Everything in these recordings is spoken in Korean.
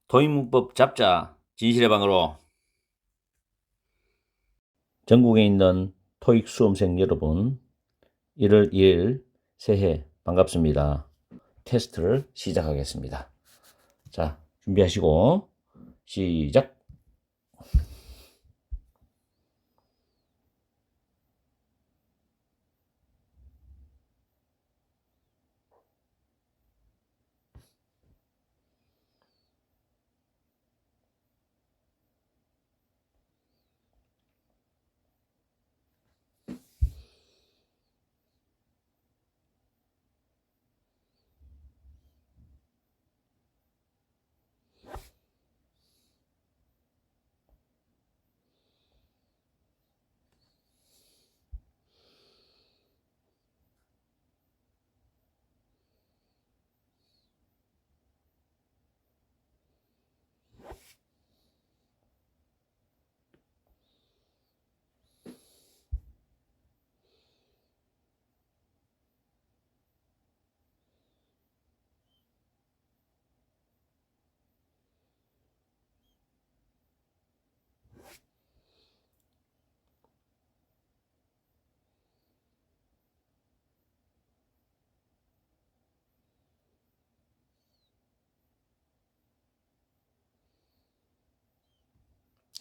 도입문법 잡자 진실의 방으로. 전국에 있는 토익 수험생 여러분, 1월 2일 새해 반갑습니다. 테스트를 시작하겠습니다. 자, 준비하시고 시작.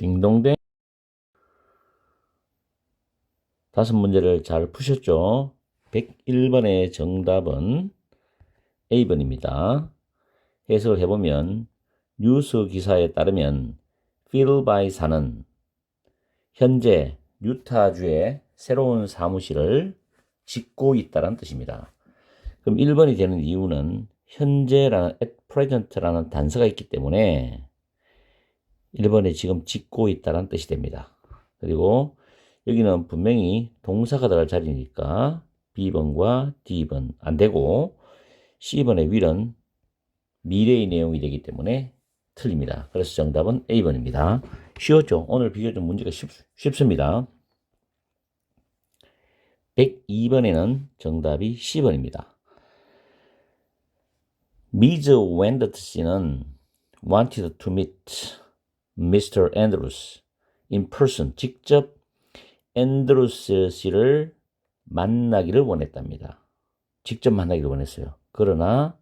딩동댕. 5문제를 잘 푸셨죠? 101번의 정답은 A번입니다. 해석을 해보면 뉴스 기사에 따르면 필바이사는 현재 유타주에 새로운 사무실을 짓고 있다는 뜻입니다. 그럼 1번이 되는 이유는 현재라는 at present라는 단서가 있기 때문에 1번에 지금 짓고 있다는 뜻이 됩니다. 그리고 여기는 분명히 동사가 들어갈 자리니까 B번과 D번 안 되고 C번의 will은 미래의 내용이 되기 때문에 틀립니다. 그래서 정답은 A번입니다. 쉬웠죠? 오늘 비교적 문제가 쉽습니다. 102번에는 정답이 C번입니다. 미즈 웬더트 씨는 wanted to meet Mr. Andrews in person. 직접 앤드루스 씨를 만나기를 원했답니다. 직접 만나기를 원했어요. 그러나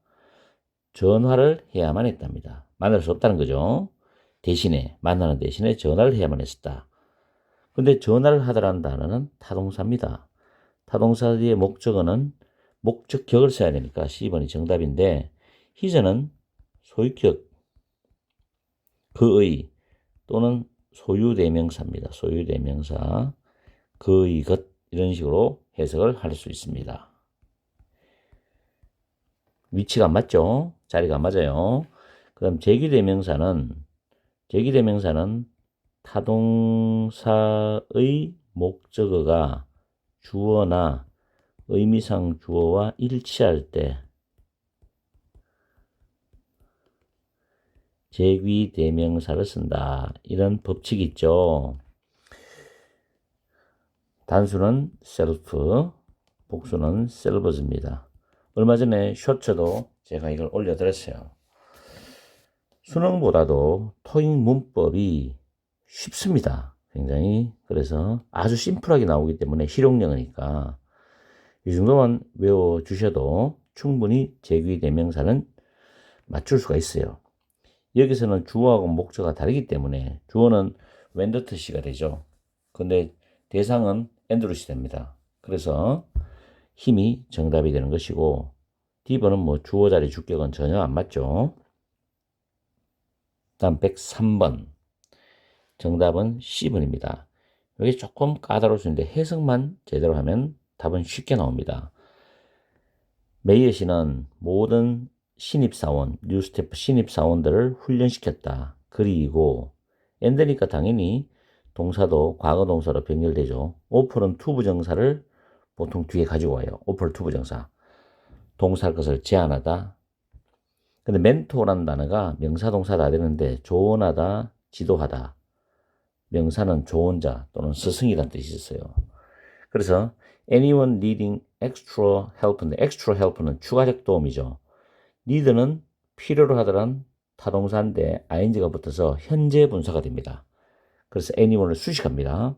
전화를 해야만 했답니다. 만날 수 없다는 거죠. 대신에, 만나는 대신에 전화를 해야만 했었다. 근데 전화를 하다라는 단어는 타동사입니다. 타동사 뒤에 목적어는 목적격을 써야 되니까 C번이 정답인데, his는 소유격, 그의 또는 소유대명사입니다. 소유대명사, 그의 것, 이런 식으로 해석을 할 수 있습니다. 위치가 안 맞죠? 자리가 안 맞아요. 그럼 제기대명사는 타동사의 목적어가 주어나 의미상 주어와 일치할 때 제귀대명사를 쓴다. 이런 법칙이 있죠. 단수는 self, 복수는 selvers입니다. 얼마 전에 쇼츠도 제가 이걸 올려드렸어요. 수능보다도 토익 문법이 쉽습니다. 굉장히. 그래서 아주 심플하게 나오기 때문에 실용형이니까 이 정도만 외워주셔도 충분히 제귀대명사는 맞출 수가 있어요. 여기서는 주어하고 목적어가 다르기 때문에 주어는 웬더트 씨가 되죠. 근데 대상은 앤드루시 됩니다. 그래서 힘이 정답이 되는 것이고, D번은 뭐 주어 자리 주격은 전혀 안 맞죠. 다음 103번. 정답은 C번입니다. 여기 조금 까다로울 수 있는데 해석만 제대로 하면 답은 쉽게 나옵니다. 메이어 씨는 모든 신입사원, 뉴스태프 신입사원들을 훈련시켰다. 그리고 엔드니까 당연히 동사도 과거 동사로 병렬되죠. 오퍼는 투 부정사를 보통 뒤에 가지고 와요. 오퍼를 투 부정사. 동사할 것을 제안하다. 근데 멘토라는 단어가 명사 동사 다 되는데 조언하다, 지도하다. 명사는 조언자 또는 스승이라는 뜻이 있어요. 그래서 anyone needing extra help인데 extra help는 추가적 도움이죠. need는 필요로 하다란 타동사인데 ing가 붙어서 현재 분사가 됩니다. 그래서 anyone을 수식합니다.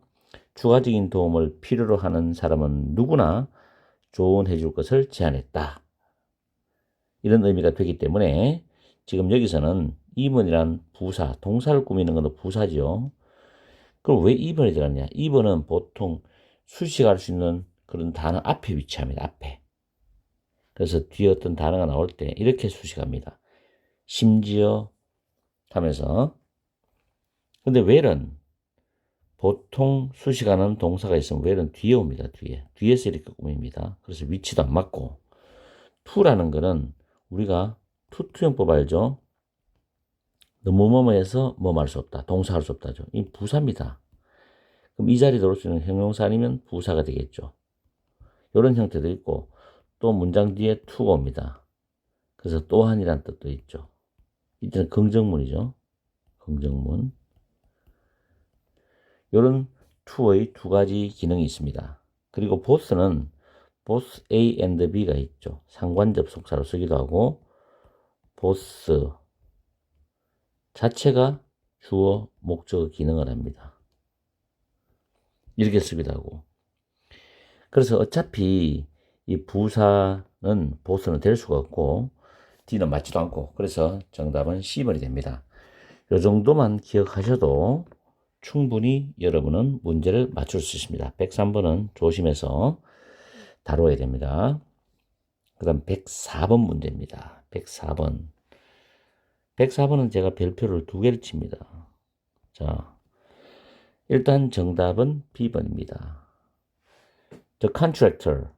추가적인 도움을 필요로 하는 사람은 누구나 조언해 줄 것을 제안했다. 이런 의미가 되기 때문에 지금 여기서는 even이란 부사, 동사를 꾸미는 것도 부사죠. 그럼 왜 even이 들어갔냐? even은 보통 수식할 수 있는 그런 단어 앞에 위치합니다. 앞에. 그래서 뒤에 어떤 단어가 나올 때 이렇게 수식합니다. 심지어 하면서. 근데 where는 보통 수식하는 동사가 있으면 where는 뒤에 옵니다. 뒤에서 이렇게 꾸밉니다. 그래서 위치도 안 맞고. to라는 거는 우리가 투투용법 알죠? 뭐뭐뭐해서 뭐 할 수 없다. 동사할 수 없다죠. 이 부사입니다. 그럼 이 자리에 들어올 수 있는 형용사 아니면 부사가 되겠죠. 이런 형태도 있고 또 문장 뒤에 to가 옵니다. 그래서 또한이란 뜻도 있죠. 이때는 긍정문이죠. 긍정문. 이런 to의 두 가지 기능이 있습니다. 그리고 both는 both A and B가 있죠. 상관접속사로 쓰기도 하고 both 자체가 주어, 목적어 기능을 합니다. 이렇게 쓰기도 하고. 그래서 어차피 이 부사는 both는 될 수가 없고 D는 맞지도 않고 그래서 정답은 C번이 됩니다. 이 정도만 기억하셔도 충분히 여러분은 문제를 맞출 수 있습니다. 103번은 조심해서 다뤄야 됩니다. 그 다음 104번 문제입니다. 104번. 104번은 제가 별표를 2개를 칩니다. 자, 일단 정답은 B번입니다. The contractor,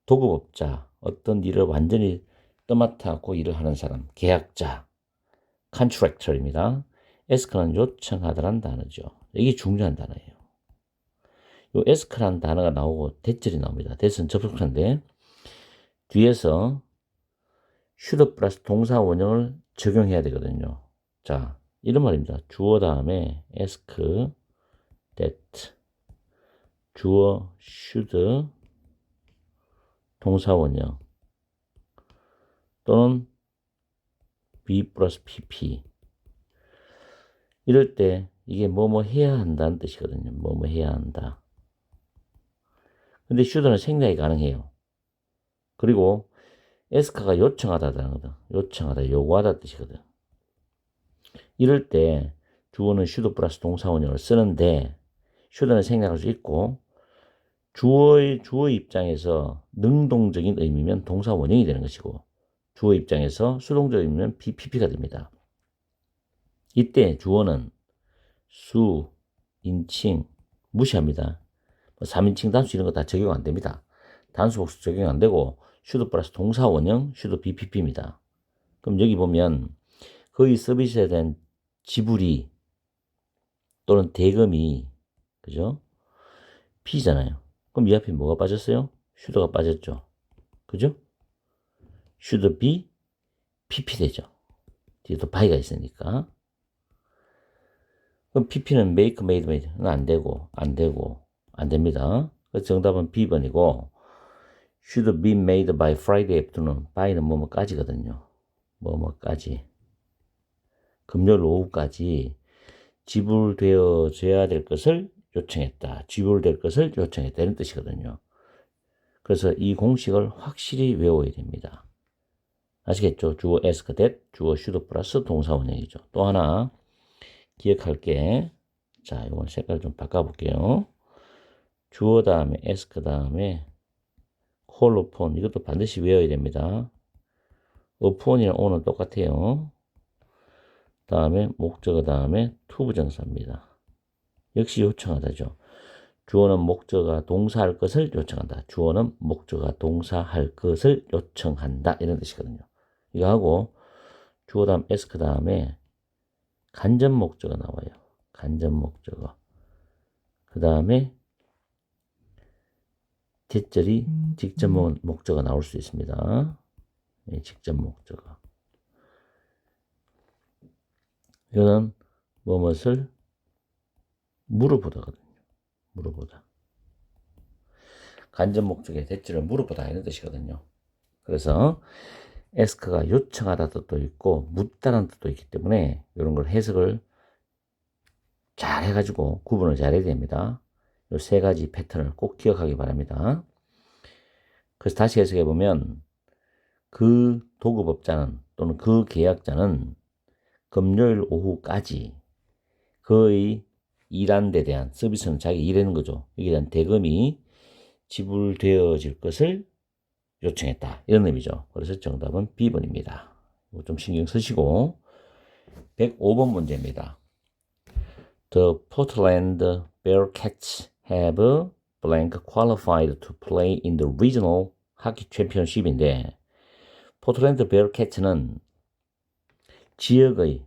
도급업자, 어떤 일을 완전히 떠맡아갖고 일을 하는 사람, 계약자, contractor입니다. ask는 요청하다라는 단어죠. 이게 중요한 단어예요. 요 ask라는 단어가 나오고 대절이 나옵니다. 대절은 접속사인데 뒤에서 should 플러스 동사 원형을 적용해야 되거든요. 자, 이런 말입니다. 주어 다음에 ask, that, 주어 should 동사 원형 또는 be 플러스 pp 이럴 때 이게 뭐뭐 해야 한다는 뜻이거든요. 뭐뭐 해야 한다. 근데 should는 생략이 가능해요. 그리고 ask가 요청하다라는 거든. 요청하다, 요구하다 뜻이거든. 이럴 때 주어는 should 플러스 동사 원형을 쓰는데 should는 생략할 수 있고 주어 입장에서 능동적인 의미면 동사 원형이 되는 것이고 주어 입장에서 수동적 의미면 BPP가 됩니다. 이때 주어는 수, 인칭 무시합니다. 3인칭 단수 이런 거 다 적용 안 됩니다. 단수 복수 적용 안 되고 should 플러스 동사 원형 should BPP입니다. 그럼 여기 보면 거의 서비스에 대한 지불이 또는 대금이 그죠? P잖아요. 그럼 이 앞에 뭐가 빠졌어요? should가 빠졌죠. 그죠? should be PP 되죠. 뒤에도 by가 있으니까. 그럼 PP는 make, made, made는 안 되고, 안 됩니다. 그래서 정답은 B번이고, should be made by Friday afternoon. by는 뭐뭐까지거든요. 뭐뭐까지. 금요일 오후까지 지불되어져야 될 것을 요청했다. 지불될 것을 요청했다. 이런 뜻이거든요. 그래서 이 공식을 확실히 외워야 됩니다. 아시겠죠? 주어 ask that, 주어 should 플러스 동사 원형이죠. 또 하나 기억할 게, 자, 이건 색깔 좀 바꿔볼게요. 주어 다음에 ask 다음에 call upon 이것도 반드시 외워야 됩니다. upon이랑 on은 똑같아요. 다음에 목적어 다음에 to 부정사입니다. 역시 요청하다죠. 주어는 목적어가 동사할 것을 요청한다. 주어는 목적어가 동사할 것을 요청한다. 이런 뜻이거든요. 이거 하고 주어 다음 ask 다음에 간접 목적어 나와요. 간접 목적어. 그 다음에 뒷절이 직접 목적어 나올 수 있습니다. 네, 직접 목적어. 이거는 무엇을 물어보다거든요. 물어보다. 간접 목적의 대절을 물어보다 이런 뜻이거든요. 그래서 ask가 요청하다 뜻도 있고 묻다는 뜻도 있기 때문에 이런 걸 해석을 잘 해가지고 구분을 잘 해야 됩니다. 이 세 가지 패턴을 꼭 기억하기 바랍니다. 그래서 다시 해석해 보면 그 도급업자는 또는 그 계약자는 금요일 오후까지 그의 일한 데 대한 서비스는 자기 일하는 거죠. 여기에 대한 대금이 지불되어질 것을 요청했다. 이런 의미죠. 그래서 정답은 B번입니다. 이거 좀 신경 쓰시고 105번 문제입니다. The Portland Bearcats have blank qualified to play in the regional hockey championship인데 포틀랜드 베어캐츠는 지역의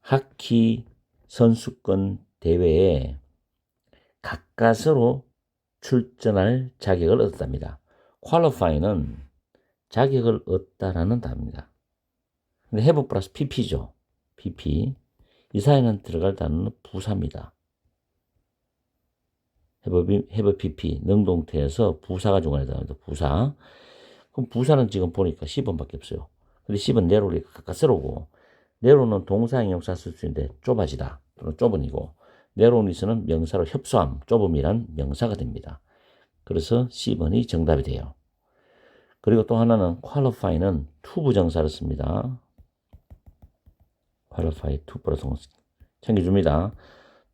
하키 선수권 대회에 가까스로 출전할 자격을 얻었답니다. qualify는 자격을 얻다라는 단어입니다. 근데 have 플러스 pp죠. pp. 이 사이에는 들어갈 단어는 부사입니다. have pp. 능동태에서 부사가 중간에 들어갑니다. 부사. 그럼 부사는 지금 보니까 10번밖에 없어요. 근데 10은 내로를 가까스로고 내로는 동사 형용사 쓸 수 있는데 좁아지다 또는 좁은이고 내로니스는 명사로 협소함, 좁음이란 명사가 됩니다. 그래서 10번이 정답이 돼요. 그리고 또 하나는 qualify는 to 부정사를 씁니다. qualify to 플러스 챙겨줍니다.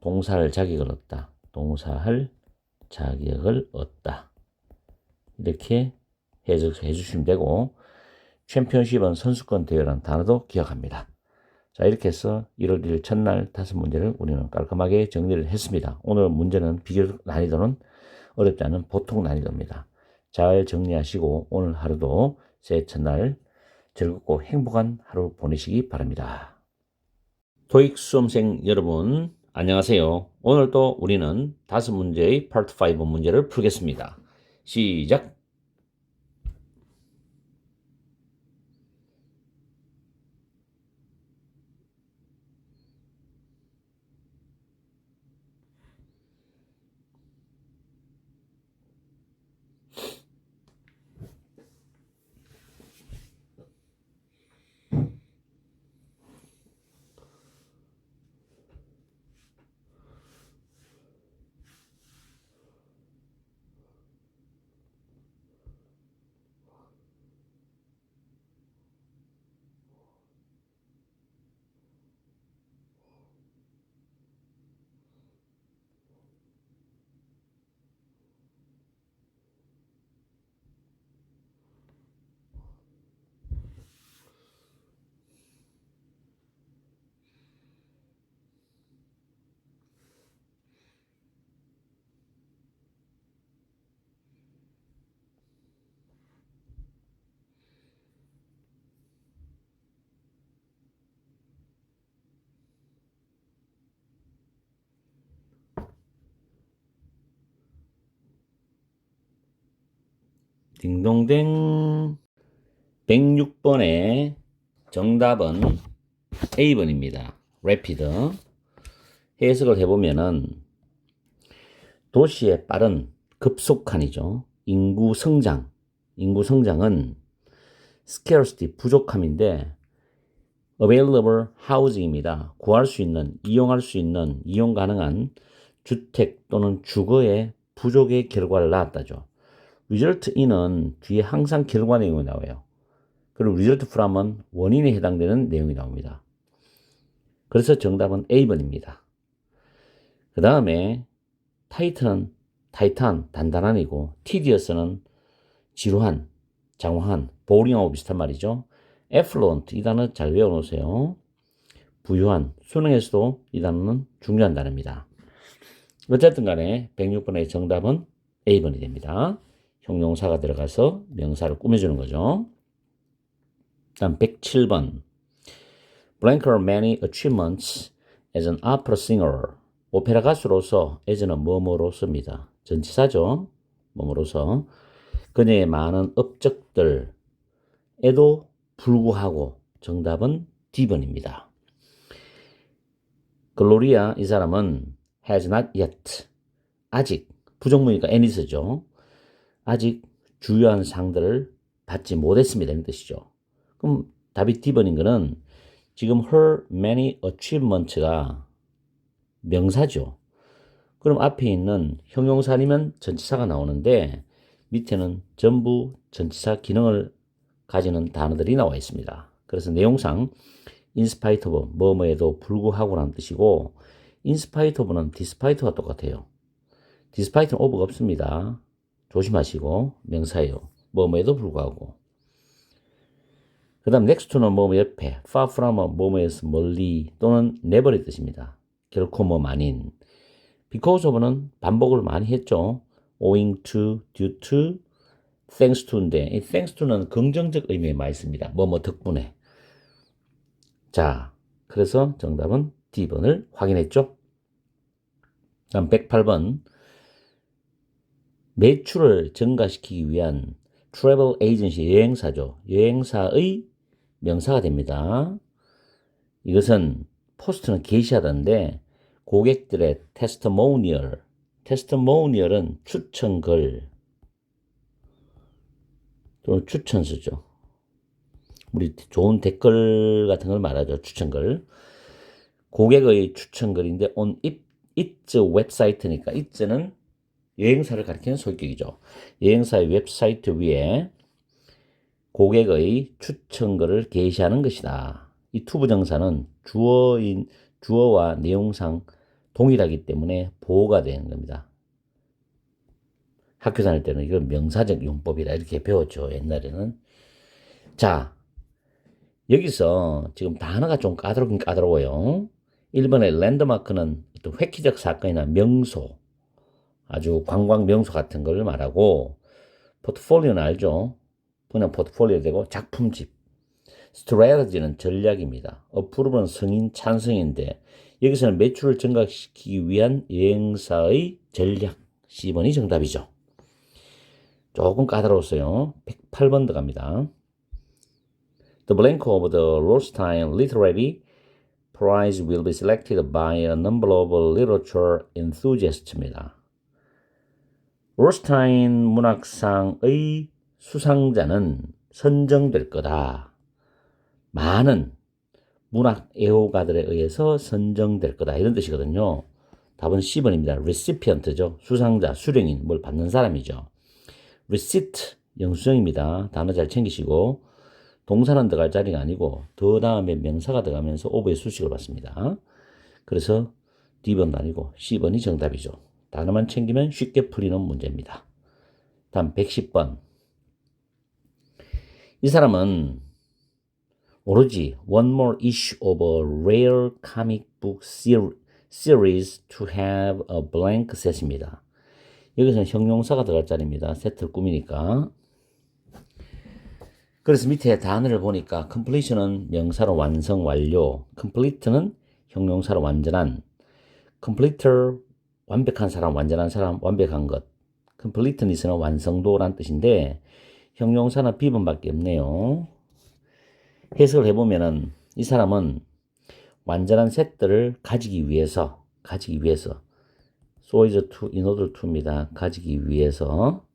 동사할 자격을 얻다. 동사할 자격을 얻다. 이렇게 해석해 주시면 되고 챔피언십은 선수권 대회라는 단어도 기억합니다. 자, 이렇게 해서 1월 1일 첫날 5문제를 우리는 깔끔하게 정리를 했습니다. 오늘 문제는 비교적 난이도는 어렵지 않은 보통 난이도입니다. 잘 정리하시고 오늘 하루도 새해 첫날 즐겁고 행복한 하루 보내시기 바랍니다. 토익 수험생 여러분 안녕하세요. 오늘도 우리는 5문제의 파트 5 문제를 풀겠습니다. 시작! 딩동댕 106번의 정답은 A번입니다. rapid. 해석을 해보면은 도시의 빠른 급속한이죠. 인구 성장은 scarcity 부족함인데 available housing입니다. 구할 수 있는, 이용할 수 있는, 이용 가능한 주택 또는 주거의 부족의 결과를 낳았다죠. result in은 뒤에 항상 결과 내용이 나와요. 그리고 result from은 원인에 해당되는 내용이 나옵니다. 그래서 정답은 A번입니다. 그 다음에 타이탄, 단단한이고 tedious는 지루한, 장황한, boring하고 비슷한 말이죠. affluent, 이 단어 잘 외워놓으세요. 부유한, 수능에서도 이 단어는 중요한 단어입니다. 어쨌든 간에 106번의 정답은 A번이 됩니다. 형용사가 들어가서 명사를 꾸며주는 거죠. 다음 107번. Blank are many achievements as an opera singer. 오페라 가수로서 as는 뭐뭐로서입니다. 전치사죠. 뭐뭐로서. 그녀의 많은 업적들에도 불구하고 정답은 D번입니다. 글로리아 이 사람은 has not yet 아직 부정문이니까 anys죠. 아직 주요한 상들을 받지 못했습니다. 이런 뜻이죠. 그럼 답이 D번인 거는 지금 her many achievements가 명사죠. 그럼 앞에 있는 형용사 아니면 전치사가 나오는데 밑에는 전부 전치사 기능을 가지는 단어들이 나와 있습니다. 그래서 내용상 in spite of 뭐뭐에도 불구하고라는 뜻이고 in spite of는 despite와 똑같아요. despite는 of가 없습니다. 조심하시고 명사예요. 뭐뭐에도 불구하고. 그 다음 next to는 뭐뭐 옆에, far from은 뭐뭐에서 멀리 또는 never의 뜻입니다. 결코 뭐 아닌. because of는 반복을 많이 했죠. owing to, due to, thanks to인데 이 thanks to는 긍정적 의미에 많이 씁니다. 뭐뭐 덕분에. 자, 그래서 정답은 D번을 확인했죠. 다음 108번. 매출을 증가시키기 위한 트래블 에이전시 여행사죠. 여행사의 명사가 됩니다. 이것은 포스트는 게시하던데 고객들의 테스트모니얼은 추천글 또는 추천수죠. 우리 좋은 댓글 같은 걸 말하죠. 추천글. 고객의 추천글인데 on its 웹사이트니까 it는 여행사를 가리키는 소유격이죠. 여행사의 웹사이트 위에 고객의 추천글을 게시하는 것이다. 이 투부정사는 주어와 내용상 동일하기 때문에 보호가 되는 겁니다. 학교 다닐 때는 이걸 명사적 용법이라 이렇게 배웠죠. 옛날에는. 자, 여기서 지금 단어가 좀 까다롭긴 까다로워요. 1번의 랜드마크는 어떤 획기적 사건이나 명소, 아주 관광 명소 같은 걸 말하고, 포트폴리오는 알죠? 그냥 포트폴리오 되고 작품집. 스트래티지는 전략입니다. 어프로브는 승인, 찬성인데 여기서는 매출을 증가시키기 위한 여행사의 전략. C번이 정답이죠. 조금 까다로웠어요. 108번 들어갑니다. The blank of the Rothstein Literary Prize will be selected by a number of literature enthusiasts입니다. 로스타인 문학상의 수상자는 선정될 거다. 많은 문학 애호가들에 의해서 선정될 거다. 이런 뜻이거든요. 답은 C번입니다. recipient죠. 수상자, 수령인, 뭘 받는 사람이죠. receipt, 영수증입니다. 단어 잘 챙기시고 동사는 들어갈 자리가 아니고 더 다음에 명사가 들어가면서 of의 수식을 받습니다. 그래서 D번도 아니고 C번이 정답이죠. 단어만 챙기면 쉽게 풀리는 문제입니다. 다음 110번. 이 사람은 오로지 one more issue of a rare comic book series to have a blank set입니다. 여기서는 형용사가 들어갈 자리입니다. 세트를 꾸미니까. 그래서 밑에 단어를 보니까 completion은 명사로 완성, 완료, complete는 형용사로 완전한, completer 완벽한 사람, 완전한 사람, 완벽한 것. completeness는 완성도란 뜻인데 형용사는 비번밖에 없네요. 해석을 해보면은 이 사람은 완전한 셋들을 가지기 위해서 so is to, in order to입니다. 가지기 위해서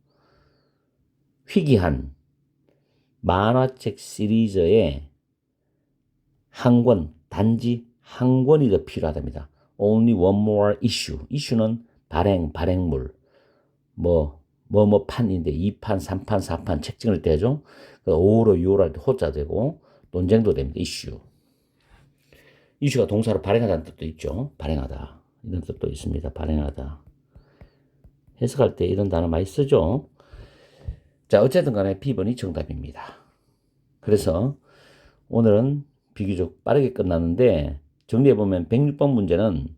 희귀한 만화책 시리즈의 한 권, 단지 한 권이 더 필요하답니다. Only one more issue. issue는 발행물. 판인데 2판, 3판, 4판 책 찍을 때죠. 5로 6로 할 때 호자 되고 논쟁도 됩니다. issue. issue가 동사로 발행하다는 뜻도 있죠. 발행하다. 이런 뜻도 있습니다. 발행하다. 해석할 때 이런 단어 많이 쓰죠. 자, 어쨌든 간에 B번이 정답입니다. 그래서 오늘은 비교적 빠르게 끝났는데 정리해보면 106번 문제는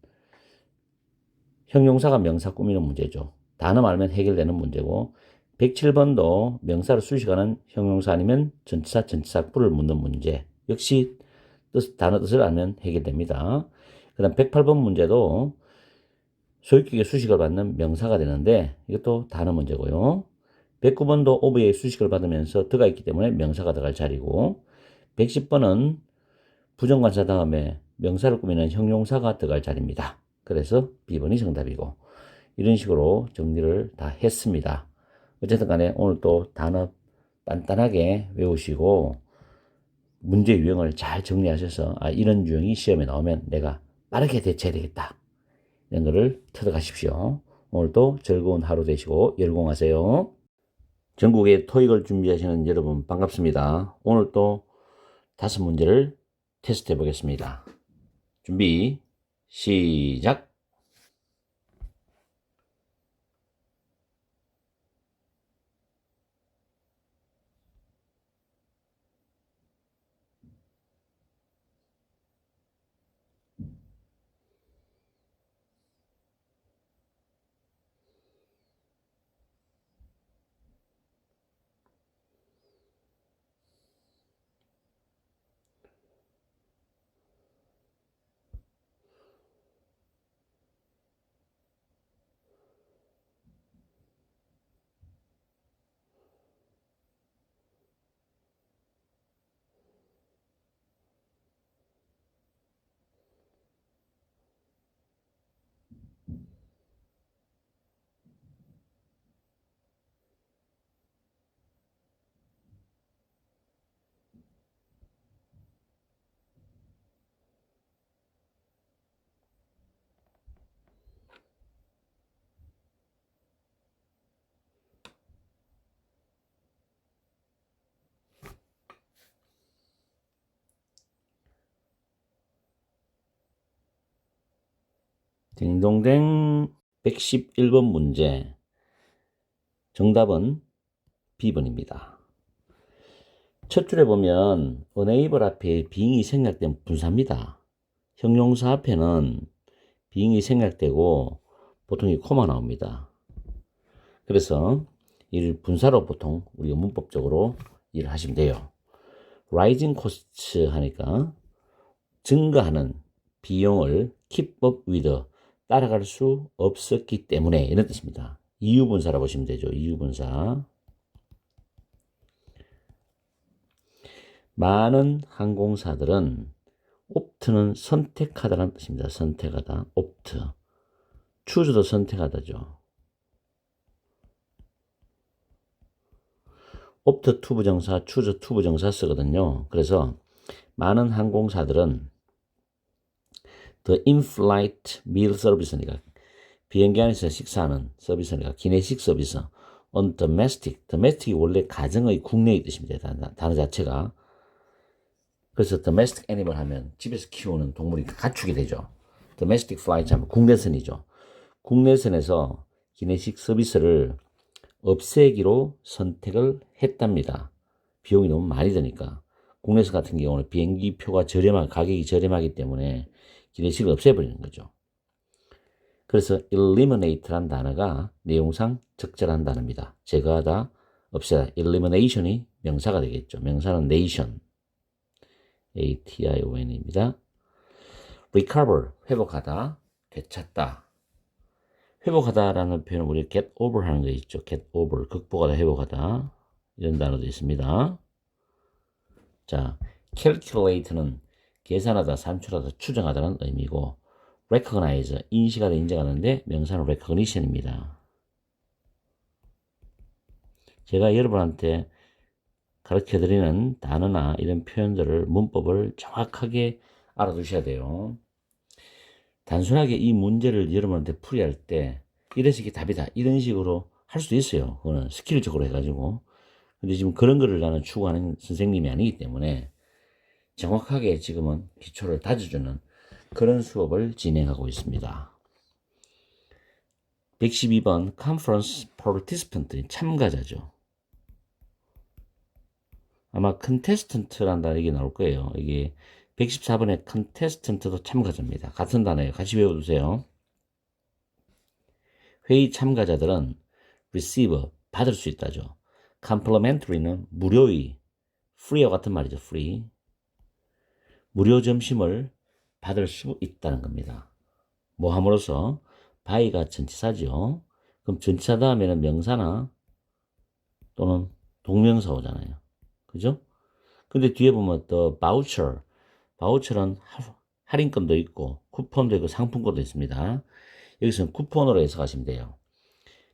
형용사가 명사 꾸미는 문제죠. 단어 말면 해결되는 문제고 107번도 명사를 수식하는 형용사 아니면 전치사 뿔을 묻는 문제. 역시 단어 뜻을 알면 해결됩니다. 그 다음 108번 문제도 소유격의 수식을 받는 명사가 되는데 이것도 단어 문제고요. 109번도 of의 수식을 받으면서 더가 있기 때문에 명사가 들어갈 자리고 110번은 부정관사 다음에 명사를 꾸미는 형용사가 들어갈 자리입니다. 그래서 B번이 정답이고 이런 식으로 정리를 다 했습니다. 어쨌든 간에 오늘 또 단어 단단하게 외우시고 문제 유형을 잘 정리하셔서 이런 유형이 시험에 나오면 내가 빠르게 대처해야 되겠다. 이런 거를 터득하십시오. 오늘도 즐거운 하루 되시고 열공하세요. 전국에 토익을 준비하시는 여러분 반갑습니다. 오늘 또 5문제를 테스트해 보겠습니다. 준비 시작. 딩동댕. 111번 문제. 정답은 B번입니다. 첫 줄에 보면 enable 앞에 being이 생략된 분사입니다. 형용사 앞에는 being이 생략되고 보통 이 코마 나옵니다. 그래서 이를 분사로 보통 우리가 문법적으로 일을 하시면 돼요. rising cost 하니까 증가하는 비용을 keep up with 따라갈 수 없었기 때문에 이런 뜻입니다. 이유분사라 보시면 되죠. 이유분사. 많은 항공사들은 opt는 선택하다라는 뜻입니다. 선택하다. opt. choose도 선택하다죠. opt to 부정사, choose to 부정사 쓰거든요. 그래서 많은 항공사들은 the in-flight meal service니까 비행기 안에서 식사하는 서비스니까 기내식 서비스 on domestic이 원래 가정의 국내의 뜻입니다. 단어 자체가. 그래서 domestic animal 하면 집에서 키우는 동물이니까 가축이 되죠. domestic flight 하면 국내선이죠. 국내선에서 기내식 서비스를 없애기로 선택을 했답니다. 비용이 너무 많이 드니까. 국내선 같은 경우는 비행기 표가 가격이 저렴하기 때문에 기내식을 없애버리는 거죠. 그래서 eliminate란 단어가 내용상 적절한 단어입니다. 제거하다, 없애다. elimination이 명사가 되겠죠. 명사는 nation. A-T-I-O-N입니다. recover, 회복하다, 되찾다. 회복하다라는 표현은 우리 get over 하는 거 있죠. get over, 극복하다, 회복하다. 이런 단어도 있습니다. 자, calculate는 계산하다, 산출하다, 추정하다는 의미고 recognize, 인식하다, 인정하는데 명사는 recognition입니다. 제가 여러분한테 가르쳐드리는 단어나 이런 표현들을 문법을 정확하게 알아두셔야 돼요. 단순하게 이 문제를 여러분한테 풀이할 때 이래서 이게 답이다 이런 식으로 할 수도 있어요. 그거는 스킬적으로 해가지고. 근데 지금 그런 거를 나는 추구하는 선생님이 아니기 때문에 정확하게 지금은 기초를 다져주는 그런 수업을 진행하고 있습니다. 112번 conference participant, 참가자죠. 아마 contestant라는 단어 이게 나올 거예요. 이게 114번의 contestant도 참가자입니다. 같은 단어예요. 같이 외워두세요. 회의 참가자들은 receive, 받을 수 있다죠. complimentary는 무료의, free와 같은 말이죠. free. 무료 점심을 받을 수 있다는 겁니다. 뭐 함으로써 by가 전치사죠. 그럼 전치사 다음에는 명사나 또는 동명사 오잖아요. 그죠? 근데 뒤에 보면 the voucher는 할인권도 있고 쿠폰도 있고 상품권도 있습니다. 여기서는 쿠폰으로 해석하시면 돼요.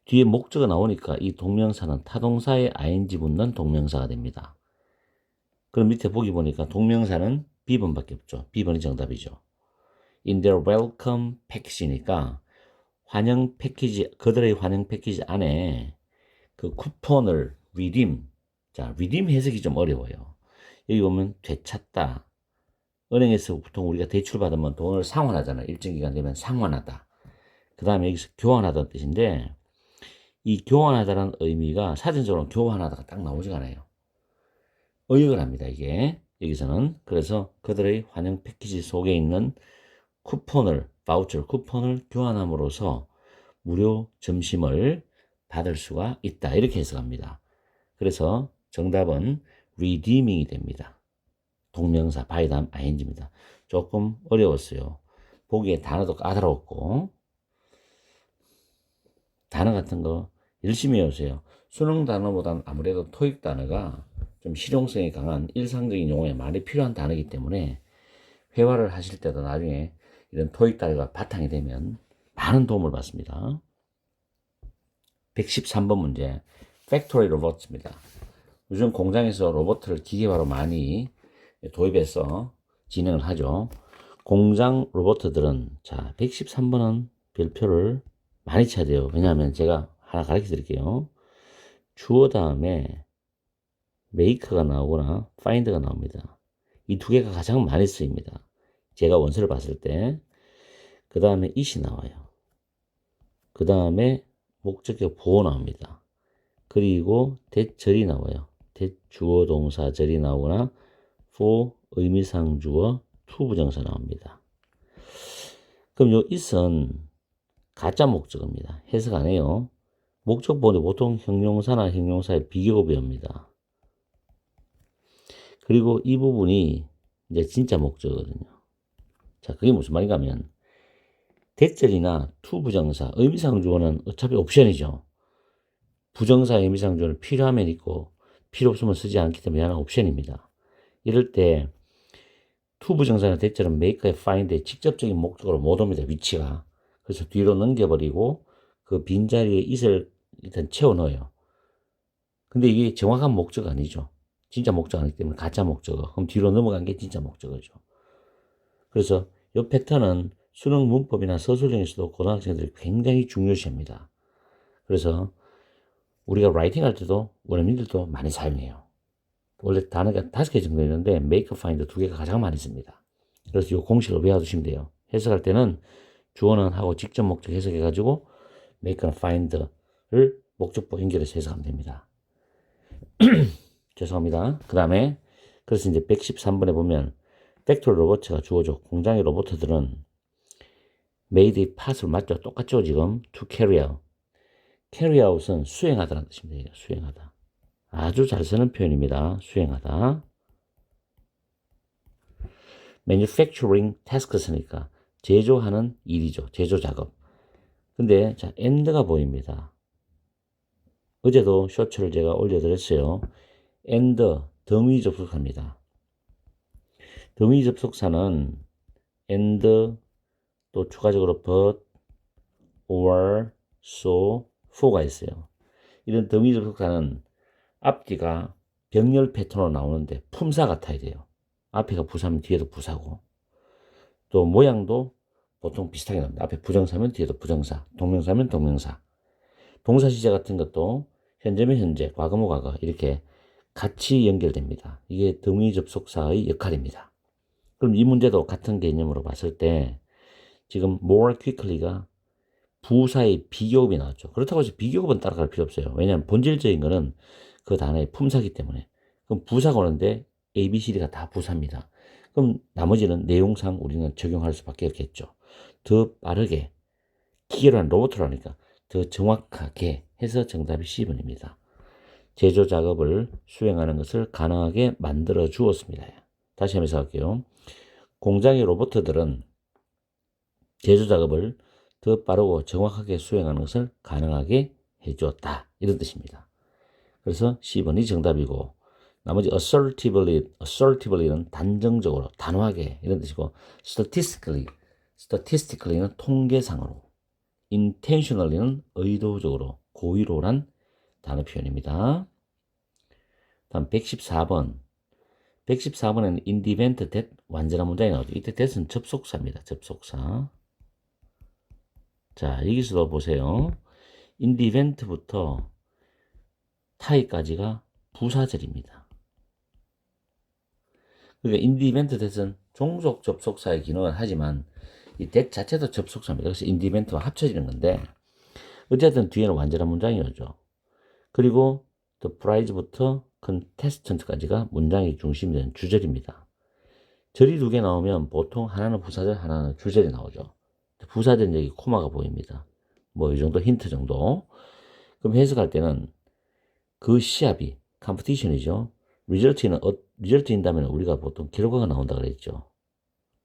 뒤에 목적어가 나오니까 이 동명사는 타동사에 ing 붙는 동명사가 됩니다. 그럼 밑에 보기 보니까 동명사는 B번밖에 없죠. B번이 정답이죠. In their welcome package니까 환영 패키지, 그들의 환영 패키지 안에 그 쿠폰을 redeem. 자, redeem 해석이 좀 어려워요. 여기 보면 되찾다. 은행에서 보통 우리가 대출 받으면 돈을 상환하잖아요. 일정 기간 되면 상환하다. 그 다음에 여기서 교환하다는 뜻인데, 이 교환하다라는 의미가 사전적으로 교환하다가 딱 나오지가 않아요. 의역을 합니다, 이게. 여기서는. 그래서 그들의 환영 패키지 속에 있는 쿠폰을, 바우처 쿠폰을 교환함으로써 무료 점심을 받을 수가 있다. 이렇게 해석합니다. 그래서 정답은 redeeming이 됩니다. 동명사, 바이 다음 ing입니다. 조금 어려웠어요. 보기에 단어도 까다로웠고, 단어 같은 거 열심히 외우세요. 수능 단어보다는 아무래도 토익 단어가 좀 실용성이 강한 일상적인 용어에 많이 필요한 단어이기 때문에 회화를 하실 때도 나중에 이런 토익 단어가 바탕이 되면 많은 도움을 받습니다. 113번 문제, 팩토리 로봇입니다. 요즘 공장에서 로봇을 기계화로 많이 도입해서 진행을 하죠. 공장 로봇들은, 자, 113번은 별표를 많이 쳐야 돼요. 왜냐하면 제가 하나 가르쳐 드릴게요. 주어 다음에 make가 나오거나 find가 나옵니다. 이 두 개가 가장 많이 쓰입니다. 제가 원서를 봤을 때. 그 다음에 it이 나와요. 그 다음에 목적격 보어 나옵니다. 그리고 대절이 나와요. 대주어 동사절이 나오거나 for 의미상 주어 to 부정사 나옵니다. 그럼 요 it은 가짜 목적어입니다. 해석 안 해요. 목적 보는데 보통 형용사나 형용사의 비교급여입니다. 그리고 이 부분이 이제 진짜 목적어거든요. 자, 그게 무슨 말인가 하면 대절이나 to 부정사, 의미상 주어는 어차피 옵션이죠. 부정사 의미상 주어는 필요하면 있고 필요 없으면 쓰지 않기 때문에 하나 옵션입니다. 이럴 때 to 부정사나 대절은 make에 find에 직접적인 목적으로 못 옵니다. 위치가. 그래서 뒤로 넘겨버리고 그 빈자리에 it을 일단 채워 넣어요. 근데 이게 정확한 목적 아니죠. 진짜 목적 아니기 때문에 가짜 목적어. 그럼 뒤로 넘어간 게 진짜 목적어죠. 그래서 이 패턴은 수능 문법이나 서술형에서도 고등학생들이 굉장히 중요시합니다. 그래서 우리가 라이팅 할 때도 원어민들도 많이 사용해요. 원래 단어가 5개 정도 있는데 make, find 2개가 가장 많이 씁니다. 그래서 이 공식을 외워두시면 돼요. 해석할 때는 주어는 하고 직접 목적 해석해가지고 make나 find를 목적보 연결해서 해석하면 됩니다. 죄송합니다. 그 다음에 그래서 이제 113번에 보면 팩토리 로봇가 주어져. 공장의 로봇들은 made part을 맞죠? 똑같죠 지금? to carry out. carry out은 수행하다라는 뜻입니다. 수행하다. 아주 잘 쓰는 표현입니다. 수행하다. manufacturing tasks니까 제조하는 일이죠. 제조 작업. 근데 자 and가 보입니다. 어제도 쇼츠를 제가 올려드렸어요. and 더미 접속사입니다. 더미 접속사는 and 또 추가적으로 but, or, so, for가 있어요. 이런 더미 접속사는 앞뒤가 병렬 패턴으로 나오는데 품사 같아야 돼요. 앞에가 부사면 뒤에도 부사고, 또 모양도 보통 비슷하게 나옵니다. 앞에 부정사면 뒤에도 부정사, 동명사면 동명사. 동사 시제 같은 것도 현재면 현재, 과거면 과거 이렇게 같이 연결됩니다. 이게 더미 접속사의 역할입니다. 그럼 이 문제도 같은 개념으로 봤을 때 지금 more quickly가 부사의 비교급이 나왔죠. 그렇다고 해서 비교급은 따라갈 필요 없어요. 왜냐하면 본질적인 거는 그 단어의 품사기 때문에. 그럼 부사가 오는데 A, B, C, D가 다 부사입니다. 그럼 나머지는 내용상 우리는 적용할 수밖에 없겠죠. 더 빠르게, 기계로 한 로봇으로 하니까 더 정확하게 해서 정답이 C번입니다. 제조 작업을 수행하는 것을 가능하게 만들어 주었습니다. 다시 한번 해석할게요. 공장의 로봇들은 제조 작업을 더 빠르고 정확하게 수행하는 것을 가능하게 해주었다. 이런 뜻입니다. 그래서 C번이 정답이고, 나머지 assertivelly는 단정적으로, 단호하게 이런 뜻이고, statistically는 통계상으로, intentionally는 의도적으로 고의로란 단어 표현입니다. 다음 114번. 114번에는 in the event that 완전한 문장이 나오죠. 이때 that은 접속사입니다. 접속사. 자, 여기서도 보세요. in the event부터 tie까지가 부사절입니다. 그러니까 in the event that은 종속 접속사의 기능을 하지만 이 that 자체도 접속사입니다. 그래서 in the event와 합쳐지는 건데 어쨌든 뒤에는 완전한 문장이 오죠. 그리고 the prize부터 contestant까지가 문장의 중심이 되는 주절입니다. 절이 두 개 나오면 보통 하나는 부사절, 하나는 주절이 나오죠. 부사절은 여기 코마가 보입니다. 뭐 이 정도 힌트 정도. 그럼 해석할 때는 그 시합이 컴피티션이죠. 리절트인다면 우리가 보통 결과가 나온다 그랬죠.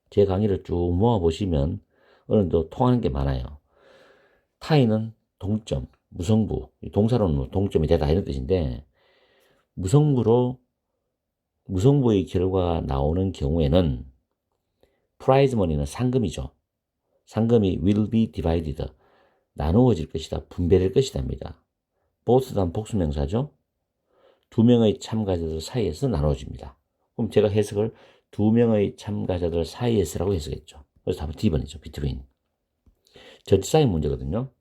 제 강의를 쭉 모아보시면 어느 정도 통하는 게 많아요. 타이는 동점, 무성부, 동사로는 동점이 되다 이런 뜻인데 무성부의 결과가 나오는 경우에는 프라이즈 머니는 상금이죠. 상금이 will be divided, 나누어질 것이다, 분배될 것이다입니다. both 다음 복수명사죠. 두 명의 참가자들 사이에서 나눠집니다. 그럼 제가 해석을 두 명의 참가자들 사이에서라고 해석했죠. 그래서 답은 D번이죠. between. 전치사의 문제거든요.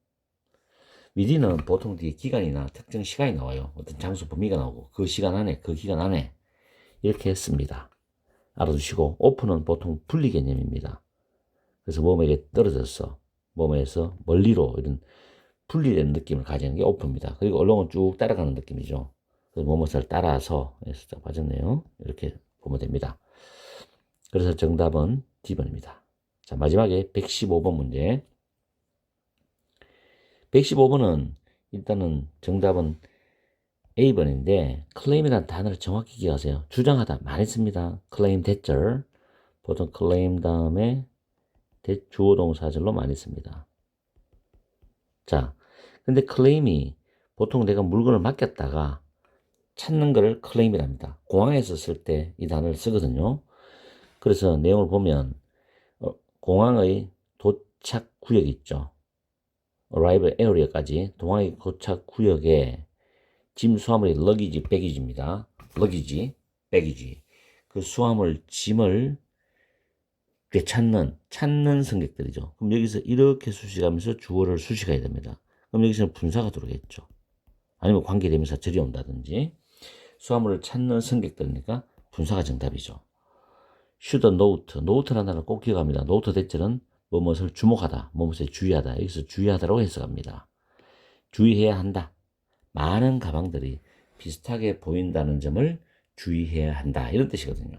within은 보통 뒤에 기간이나 특정 시간이 나와요. 어떤 장소 범위가 나오고 그 시간 안에, 그 기간 안에 이렇게 했습니다. 알아두시고 open은 보통 분리 개념입니다. 그래서 몸에게 떨어졌어. 몸에서 멀리로 이런 분리된 느낌을 가지는 게 open입니다. 그리고 along은 쭉 따라가는 느낌이죠. 무엇을 따라서 해서 빠졌네요. 이렇게 보면 됩니다. 그래서 정답은 D번입니다. 자, 마지막에 115번 문제. 115번은 일단은 정답은 A번인데 claim이라는 단어를 정확히 기억하세요. 주장하다 많이 씁니다. claim 대절. 보통 claim 다음에 주어 동사절로 많이 씁니다. 자, 근데 claim이 보통 내가 물건을 맡겼다가 찾는 거를 클레임이랍니다. 공항에서 쓸 때 이 단어를 쓰거든요. 그래서 내용을 보면 공항의 도착 구역 있죠. arrival area까지 공항의 도착 구역에 짐 수화물이 러기지, 백이지입니다. 러기지, 백이지. 그 수화물, 짐을 찾는 승객들이죠. 그럼 여기서 이렇게 수식하면서 주어를 수식해야 됩니다. 그럼 여기서는 분사가 들어오겠죠. 아니면 관계대명사 절이 온다든지. 수화물을 찾는 승객들이니까 분사가 정답이죠. should note, note라는 단어를 꼭 기억합니다. note 대절은 무엇을 주목하다, 무엇에 주의하다. 여기서 주의하다라고 해석합니다. 주의해야 한다. 많은 가방들이 비슷하게 보인다는 점을 주의해야 한다. 이런 뜻이거든요.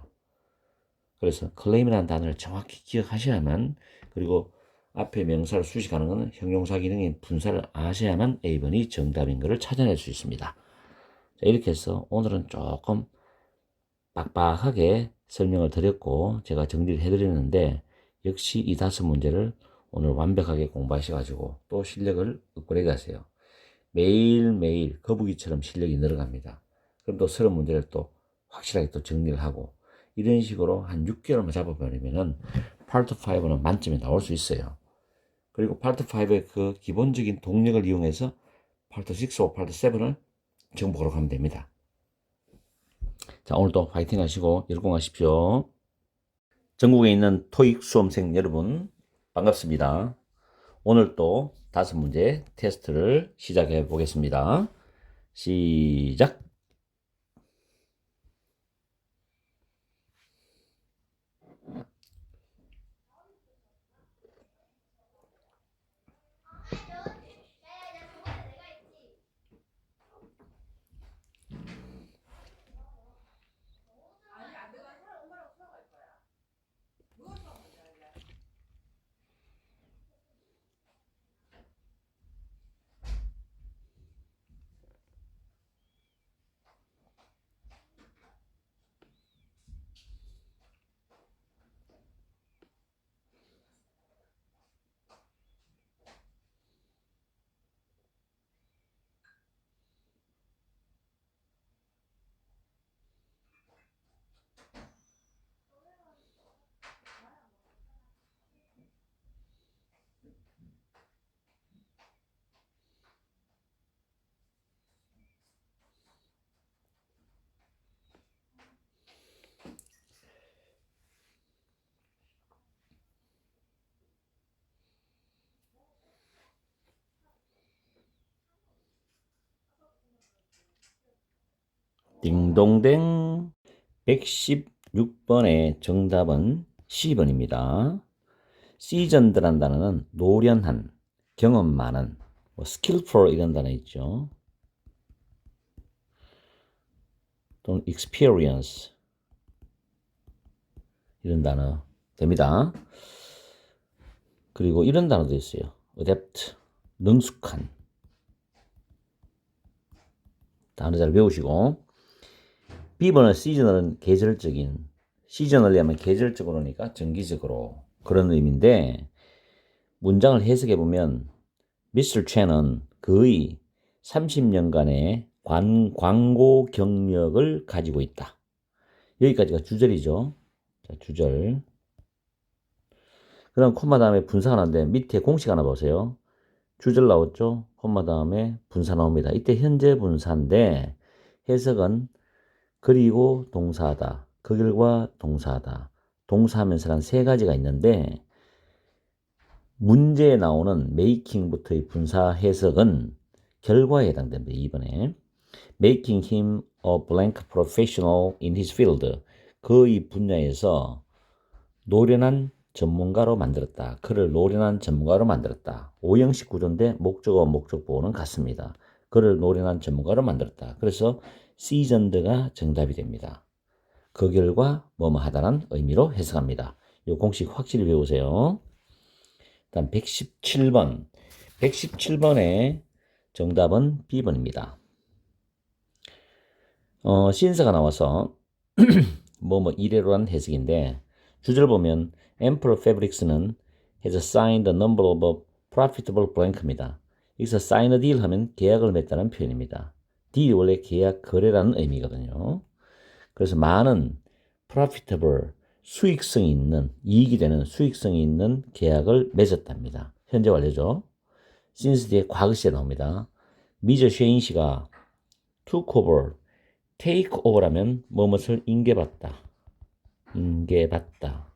그래서 claim이라는 단어를 정확히 기억하셔야만, 그리고 앞에 명사를 수식하는 것은 형용사 기능인 분사를 아셔야만 A번이 정답인 것을 찾아낼 수 있습니다. 자, 이렇게 해서 오늘은 조금 빡빡하게 설명을 드렸고 제가 정리를 해드렸는데 역시 이 5문제를 오늘 완벽하게 공부하셔가지고 또 실력을 업그레이드 하세요. 매일매일 거북이처럼 실력이 늘어갑니다. 그럼 또 30문제를 또 확실하게 또 정리를 하고 이런 식으로 한 6개월만 잡아버리면은 파트 5는 만점이 나올 수 있어요. 그리고 파트 5의 그 기본적인 동력을 이용해서 파트 6와 파트 7을 정복으로 가면 됩니다. 자, 오늘도 파이팅 하시고 열공하십시오. 전국에 있는 토익 수험생 여러분 반갑습니다. 오늘 또 5문제 테스트를 시작해 보겠습니다. 시작. 딩동댕. 116번의 정답은 C번입니다. seasoned란 단어는 노련한, 경험 많은, 뭐 skillful 이런 단어 있죠. 또는 experience 이런 단어 됩니다. 그리고 이런 단어도 있어요. adept, 능숙한. 단어 잘 배우시고. B번은 seasonal은 계절적인, seasonally 하면 계절적으로니까 정기적으로 그런 의미인데, 문장을 해석해 보면 Mr. Chen은 거의 30년간의 광고 경력을 가지고 있다. 여기까지가 주절이죠. 자, 주절. 그럼 콤마 다음에 분사가 나오는데 밑에 공식 하나 보세요. 주절 나왔죠? 콤마 다음에 분사 나옵니다. 이때 현재 분사인데 해석은 그리고 동사하다, 그 결과 동사하다, 동사하면서란 세 가지가 있는데 문제에 나오는 making부터의 분사 해석은 결과에 해당됩니다. 2번에 making him a blank professional in his field. 그의 분야에서 노련한 전문가로 만들었다. 그를 노련한 전문가로 만들었다. 오형식 구조인데 목적어, 목적보호는 같습니다. 그를 노련한 전문가로 만들었다. 그래서 seasoned가 정답이 됩니다. 그 결과 뭐뭐 하다는 의미로 해석합니다. 이 공식 확실히 배우세요. 다음 117번. 117번의 정답은 B번입니다. 신사가 나와서 뭐뭐 이래로란 해석인데 주절 보면 Emperor Fabrics는 has signed a number of profitable blank입니다. 여기서 sign a deal 하면 계약을 맺다는 표현입니다. deal이 원래 계약 거래라는 의미거든요. 그래서 많은 profitable 수익성이 있는, 이익이 되는 수익성이 있는 계약을 맺었답니다. 현재 완료죠. since 뒤에 과거 시에 나옵니다. 미저 쉐인 씨가 took over, take over라면 무엇을 인계받다, 인계받다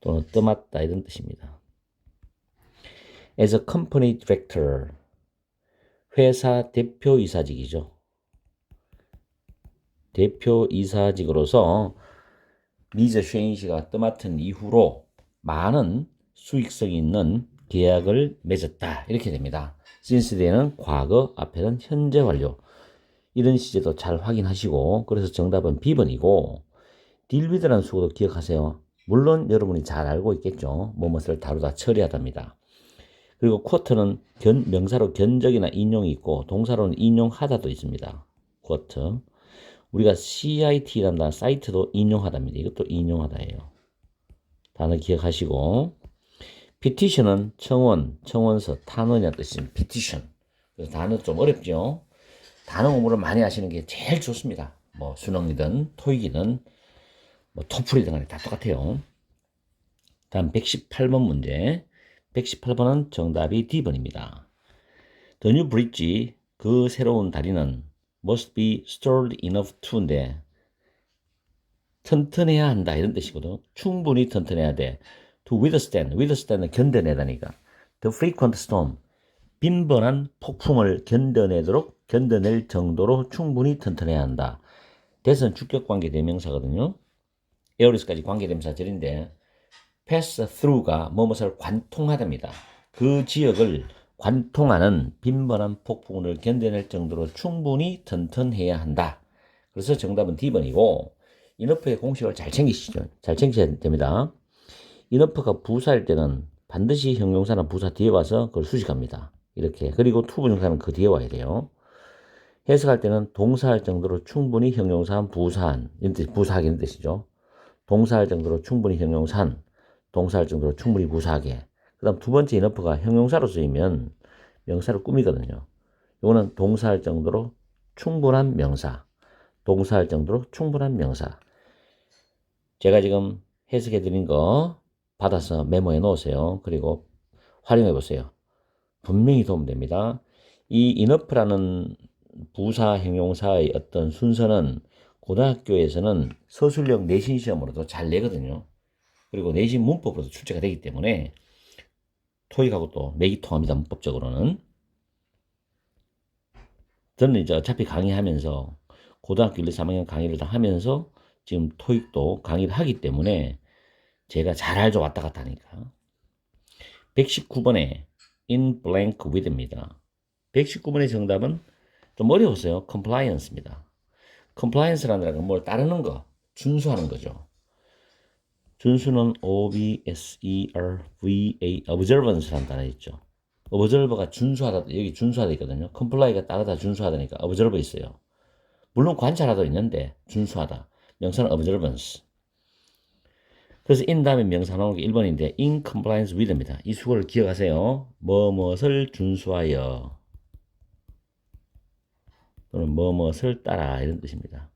또는 떠맡다 이런 뜻입니다. as a company director, 회사 대표이사직이죠. 대표이사직으로서 미저 쉐인 씨가 떠맡은 이후로 많은 수익성이 있는 계약을 맺었다. 이렇게 됩니다. since 뒤에는 과거, 앞에는 현재 완료. 이런 시제도 잘 확인하시고, 그래서 정답은 B번이고, deal with라는 수고도 기억하세요. 물론 여러분이 잘 알고 있겠죠. 무엇을 다루다 처리하답니다. 그리고 쿼터는 명사로 견적이나 인용이 있고 동사로는 인용하다도 있습니다. 쿼터. 우리가 CIT라는 단어, 사이트도 인용하다입니다. 이것도 인용하다예요. 단어 기억하시고. petition은 청원, 청원서, 탄원이라는 뜻입니다. petition. 그래서 단어 좀 어렵죠. 단어 공부를 많이 하시는 게 제일 좋습니다. 뭐 수능이든 토익이든 뭐 토플이든 간에 다 똑같아요. 다음 118번 문제. 118번은 정답이 D번입니다. The new bridge, 그 새로운 다리는 must be sturdy enough to인데 튼튼해야 한다 이런 뜻이거든. 충분히 튼튼해야 돼. To withstand, withstand는 견뎌내다니까. The frequent storm, 빈번한 폭풍을 견뎌낼 정도로 충분히 튼튼해야 한다. that은 주격 관계 대명사거든요. 에어리스까지 관계 대명사절인데 pass through가 무엇을 관통하답니다. 그 지역을 관통하는 빈번한 폭풍을 견뎌낼 정도로 충분히 튼튼해야 한다. 그래서 정답은 D번이고 인어프의 공식을 잘 챙기시죠. 잘 챙기셔야 됩니다. 인어프가 부사일 때는 반드시 형용사나 부사 뒤에 와서 그걸 수식합니다. 이렇게. 그리고 투부정사는 그 뒤에 와야 돼요. 해석할 때는 동사할 정도로 충분히 형용사한 부사한, 부사하기는 뜻이죠. 동사할 정도로 충분히 형용사한, 동사할 정도로 충분히 부사하게. 그 다음 두 번째 인어프가 형용사로 쓰이면 명사를 꾸미거든요. 이거는 동사할 정도로 충분한 명사, 동사할 정도로 충분한 명사. 제가 지금 해석해 드린 거 받아서 메모해 놓으세요. 그리고 활용해 보세요. 분명히 도움됩니다. 이 인어프라는 부사 형용사의 어떤 순서는 고등학교에서는 서술형 내신 시험으로도 잘 내거든요. 그리고 내신 문법으로도 출제가 되기 때문에 토익하고 또 매기 통합니다. 문법적으로는. 저는 이제 어차피 강의하면서 고등학교 1, 2, 3학년 강의를 다 하면서 지금 토익도 강의를 하기 때문에 제가 잘 알죠. 왔다 갔다 하니까. 119번에 in blank with입니다. 119번의 정답은 좀 어려웠어요. compliance입니다. compliance라는 건 뭘 따르는 거, 준수하는 거죠. 준수는 observa, observance라는 단어 있죠. observer가 준수하다, 여기 준수하다 있거든요. comply가 따르다 준수하다니까 observer 있어요. 물론 관찰하도 있는데 준수하다. 명사는 observance. 그래서 in 다음에 명사 나오는 게 1번인데 in compliance with입니다. 이 수거를 기억하세요. 무엇을 준수하여 또는 무엇을 따라 이런 뜻입니다.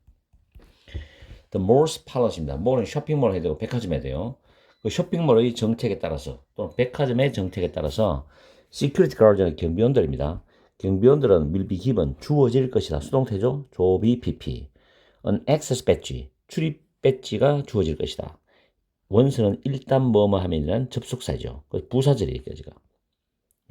The Moore's Palace입니다. Moore는 쇼핑몰 해야 되고 백화점 해야 돼요. 그 쇼핑몰의 정책에 따라서 또는 백화점의 정책에 따라서 Security Guard는 경비원들입니다. 경비원들은 will be given 주어질 것이다. 수동태죠. 조비 PP. An access badge 출입 배지가 주어질 것이다. 원수는 일단 뭐뭐 하면이란 접속사죠. 부사절이에요.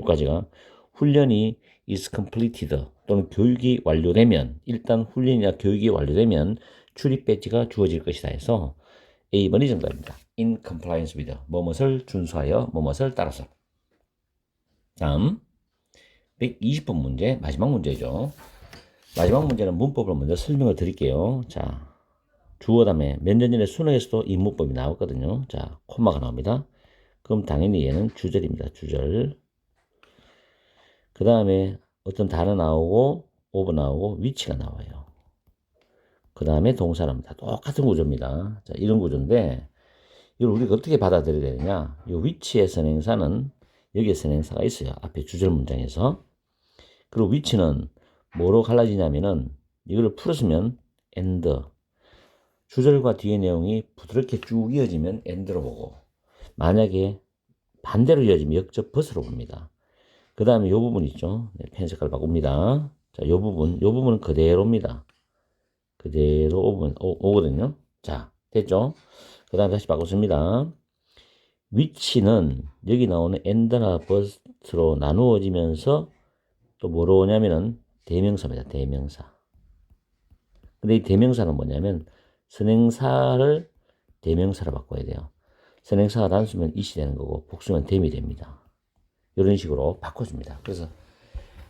여기까지가 훈련이 is completed 또는 교육이 완료되면 일단 훈련이나 교육이 완료되면 출입 배지가 주어질 것이다 해서 A번이 정답입니다. In compliance with 뭐뭇을 준수하여 뭐뭇을 따라서. 다음 120번 문제 마지막 문제죠. 마지막 문제는 문법을 먼저 설명을 드릴게요. 자, 주어 다음에 몇 년 전에 수능에서도 이 문법이 나왔거든요. 자, 콤마가 나옵니다. 그럼 당연히 얘는 주절입니다. 주절. 그 다음에 어떤 단어 나오고 오버 나오고 위치가 나와요. 그 다음에 동사 나옵니다. 똑같은 구조입니다. 자, 이런 구조인데 이걸 우리가 어떻게 받아들여야 되느냐. 이 위치의 선행사는 여기에 선행사가 있어요. 앞에 주절 문장에서. 그리고 위치는 뭐로 갈라지냐면은 이거를 풀었으면 and 주절과 뒤의 내용이 부드럽게 쭉 이어지면 and로 보고 만약에 반대로 이어지면 역접 벗으로 봅니다. 그 다음에 이 부분 있죠. 네, 펜 색깔 바꿉니다. 자, 이 부분은 그대로입니다. 그대로 오거든요. 자, 됐죠? 그 다음에 다시 바꿨습니다. 위치는 여기 나오는 and나 but로 나누어지면서 또 뭐로 오냐면은 대명사입니다. 대명사. 근데 이 대명사는 뭐냐면 선행사를 대명사로 바꿔야 돼요. 선행사가 단수면 it이 되는 거고 복수면 them이 됩니다. 이런 식으로 바꿔줍니다. 그래서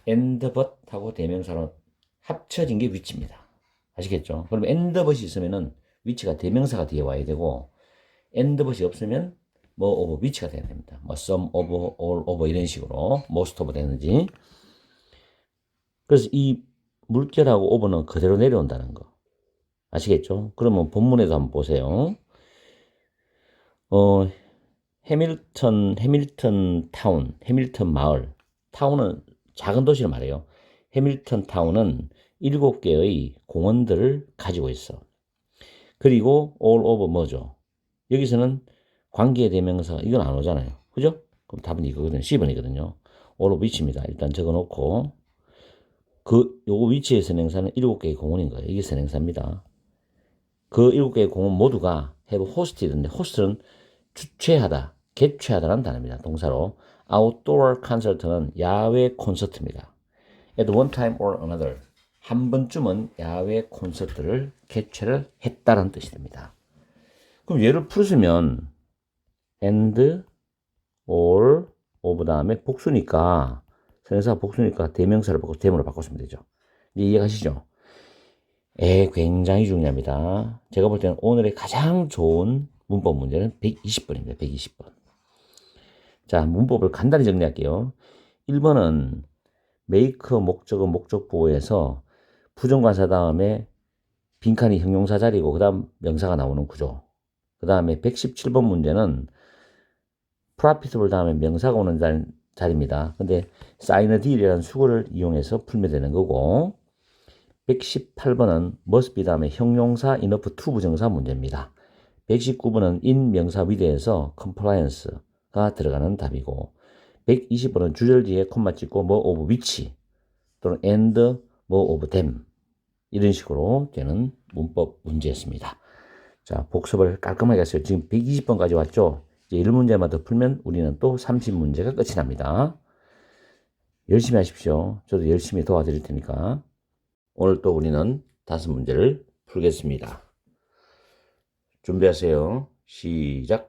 and but 하고 대명사로 합쳐진 게 위치입니다. 아시겠죠? 그럼 and but이 있으면은 위치가 대명사가 뒤에 와야 되고 and but이 없으면 뭐 of 위치가 돼야 됩니다. 뭐 some of, all of 이런 식으로 most of 되는지. 그래서 이 물결하고 of는 그대로 내려온다는 거. 아시겠죠? 그러면 본문에도 한번 보세요. 해밀턴 타운, 해밀턴 마을. 타운은 작은 도시를 말해요. 해밀턴 타운은 7개의 공원들을 가지고 있어. 그리고 all over 뭐죠? 여기서는 관계 대명사 이건 안 오잖아요. 그죠? 그럼 답은 이거거든요. 10번이거든요. all of which입니다. 일단 적어 놓고 요거 위치의 선행사는 7개의 공원인 거예요. 이게 선행사입니다. 그 7개의 공원 모두가 have hosted인데 host는 주최하다, 개최하다라는 단어입니다. 동사로. outdoor concert는 야외 콘서트입니다. at one time or another 한 번쯤은 야외 콘서트를 개최를 했다라는 뜻이 됩니다. 그럼 얘를 풀으시면 and or of 다음에 복수니까 선행사가 복수니까 대명사를 바꿔서 대문으로 바꿨으면 되죠. 이해가시죠? 굉장히 중요합니다. 제가 볼 때는 오늘의 가장 좋은 문법 문제는 120번입니다. 120번. 자, 문법을 간단히 정리할게요. 1번은 make 목적어 목적보호에서 부정관사 다음에 빈칸이 형용사 자리고 그 다음 명사가 나오는 구조. 그 다음에 117번 문제는 profitable 다음에 명사가 오는 자리입니다. 근데 sign a deal이라는 수거를 이용해서 풀면 되는 거고 118번은 must be 다음에 형용사 enough to 부정사 문제입니다. 119번은 in 명사 위대에서 compliance가 들어가는 답이고 120번은 주절 뒤에 콤마 찍고 뭐 of which 또는 and 뭐 of them 이런 식으로 되는 문법 문제였습니다. 자, 복습을 깔끔하게 했어요. 지금 120번까지 왔죠? 이제 1문제만 더 풀면 우리는 또 30문제가 끝이 납니다. 열심히 하십시오. 저도 열심히 도와드릴 테니까. 오늘 또 우리는 5문제를 풀겠습니다. 준비하세요. 시작.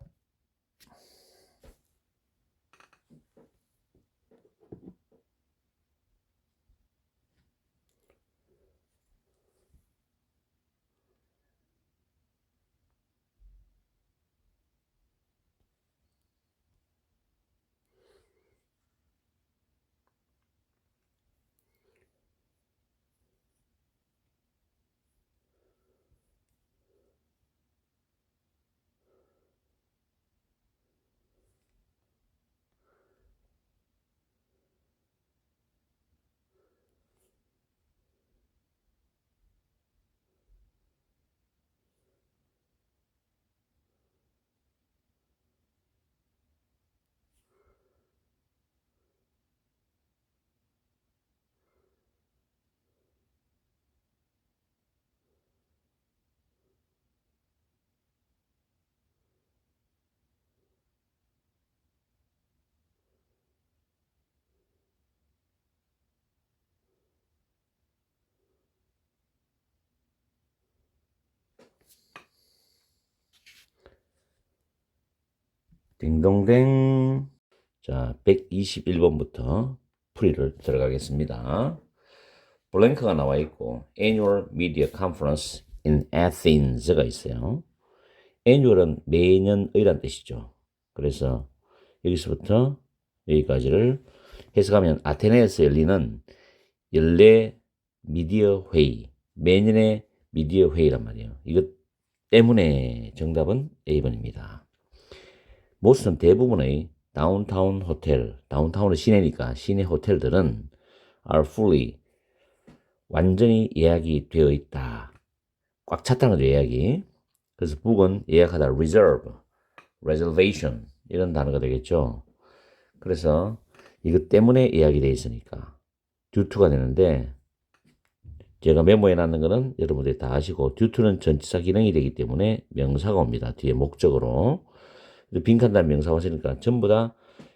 딩동댕. 자, 121번부터 풀이를 들어가겠습니다. 블랭크가 나와 있고 Annual Media Conference in Athens가 있어요. Annual은 매년의란 뜻이죠. 그래서 여기서부터 여기까지를 해석하면 아테네에서 열리는 연례 미디어 회의, 매년의 미디어 회의란 말이에요. 이것 때문에 정답은 A번입니다. 모스는 대부분의 다운타운 호텔, 다운타운은 시내니까 시내 호텔들은 are fully, 완전히 예약이 되어 있다. 꽉 찼다는 거죠, 예약이. 그래서 book은 예약하다, reserve, reservation 이런 단어가 되겠죠. 그래서 이것 때문에 예약이 되어 있으니까 due to가 되는데, 제가 메모해 놨는 거는 여러분들이 다 아시고, due to는 전치사 기능이 되기 때문에 명사가 옵니다. 뒤에 목적으로. 빈칸 다음에 명사가 왔으니까 전부 다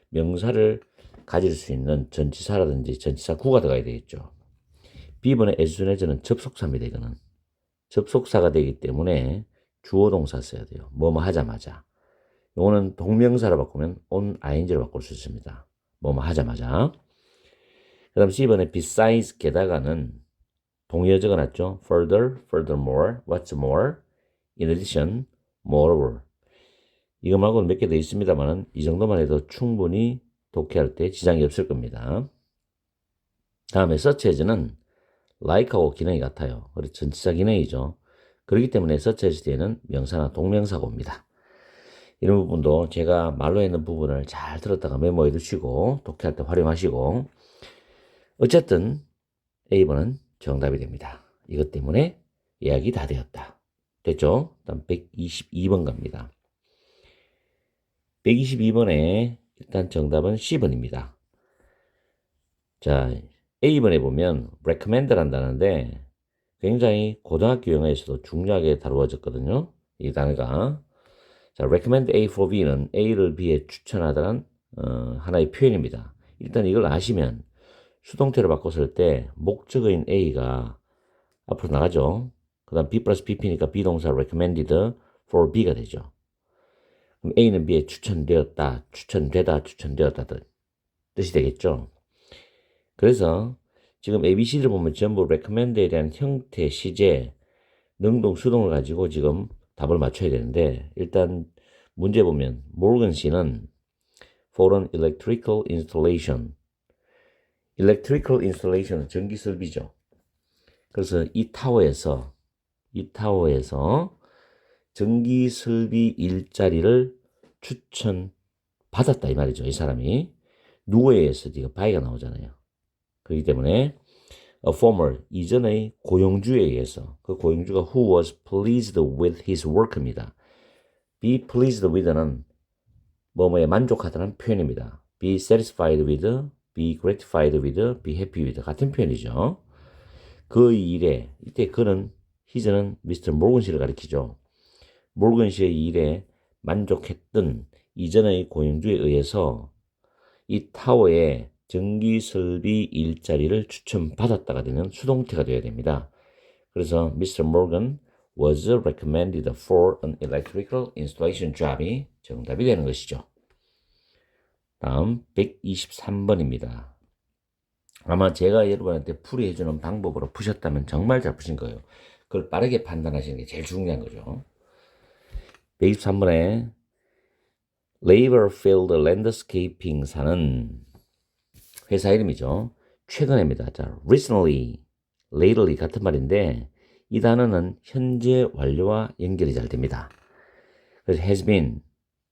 명사를 가질 수 있는 전치사라든지 전치사 구가 들어가야 되겠죠. B번의 as soon as는 접속사입니다. 이거는 접속사가 되기 때문에 주어 동사 써야 돼요. 뭐뭐 하자마자. 이거는 동명사로 바꾸면 on ing로 바꿀 수 있습니다. 뭐뭐 하자마자. 그 다음 C번에 besides 게다가는 동의어 적어놨죠. further, furthermore, what's more, in addition, moreover. 이거 말고는 몇 개 더 있습니다만 이 정도만 해도 충분히 독해할 때 지장이 없을 겁니다. 다음에 search as는 like하고 기능이 같아요. 그래서 전치사 기능이죠. 그렇기 때문에 search as 뒤에는 명사나 동명사가 옵니다. 이런 부분도 제가 말로 했는 부분을 잘 들었다가 메모해 두시고 독해할 때 활용하시고, 어쨌든 A번은 정답이 됩니다. 이것 때문에 예약이 다 되었다. 됐죠? 다음 122번 갑니다. 122번에 일단 정답은 C번입니다. 자, A번에 보면 recommend란다는데 굉장히 고등학교 영어에서도 중요하게 다루어졌거든요. 이 단어가. 자, recommend A for B는 A를 B에 추천하다는 하나의 표현입니다. 일단 이걸 아시면 수동태로 바꿨을 때 목적어인 A가 앞으로 나가죠. 그 다음 B 플러스 BP니까 비동사 recommended for B가 되죠. 그럼 A는 B에 추천되었다, 추천되다, 추천되었다 뜻이 되겠죠. 그래서 지금 ABC를 보면 전부 recommend에 대한 형태, 시제, 능동, 수동을 가지고 지금 답을 맞춰야 되는데, 일단 문제 보면 모건 씨는 for an electrical installation, electrical installation은 전기 설비죠. 그래서 이 타워에서 전기 설비 일자리를 추천받았다 이 말이죠. 이 사람이 누구에 의해서 지금 by가 나오잖아요. 그렇기 때문에 a former, 이전의 고용주에 의해서, 그 고용주가 who was pleased with his work입니다. be pleased with는 뭐뭐에 만족하다는 표현입니다. be satisfied with, be gratified with, be happy with 같은 표현이죠. 그 일에, 이때 그는, his는 미스터 모건 씨를 가리키죠. 모건 씨의 일에 만족했던 이전의 고용주에 의해서 이 타워에 전기설비 일자리를 추천받았다가 되는 수동태가 되어야 됩니다. 그래서 Mr. Morgan was recommended for an electrical installation job이 정답이 되는 것이죠. 다음 123번입니다. 아마 제가 여러분한테 풀이해주는 방법으로 푸셨다면 정말 잘 푸신 거예요. 그걸 빠르게 판단하시는 게 제일 중요한 거죠. 123번에 Leverfield Landscaping사는 회사 이름이죠. 최근입니다. 자, recently, lately 같은 말인데 이 단어는 현재 완료와 연결이 잘 됩니다. 그래서 has been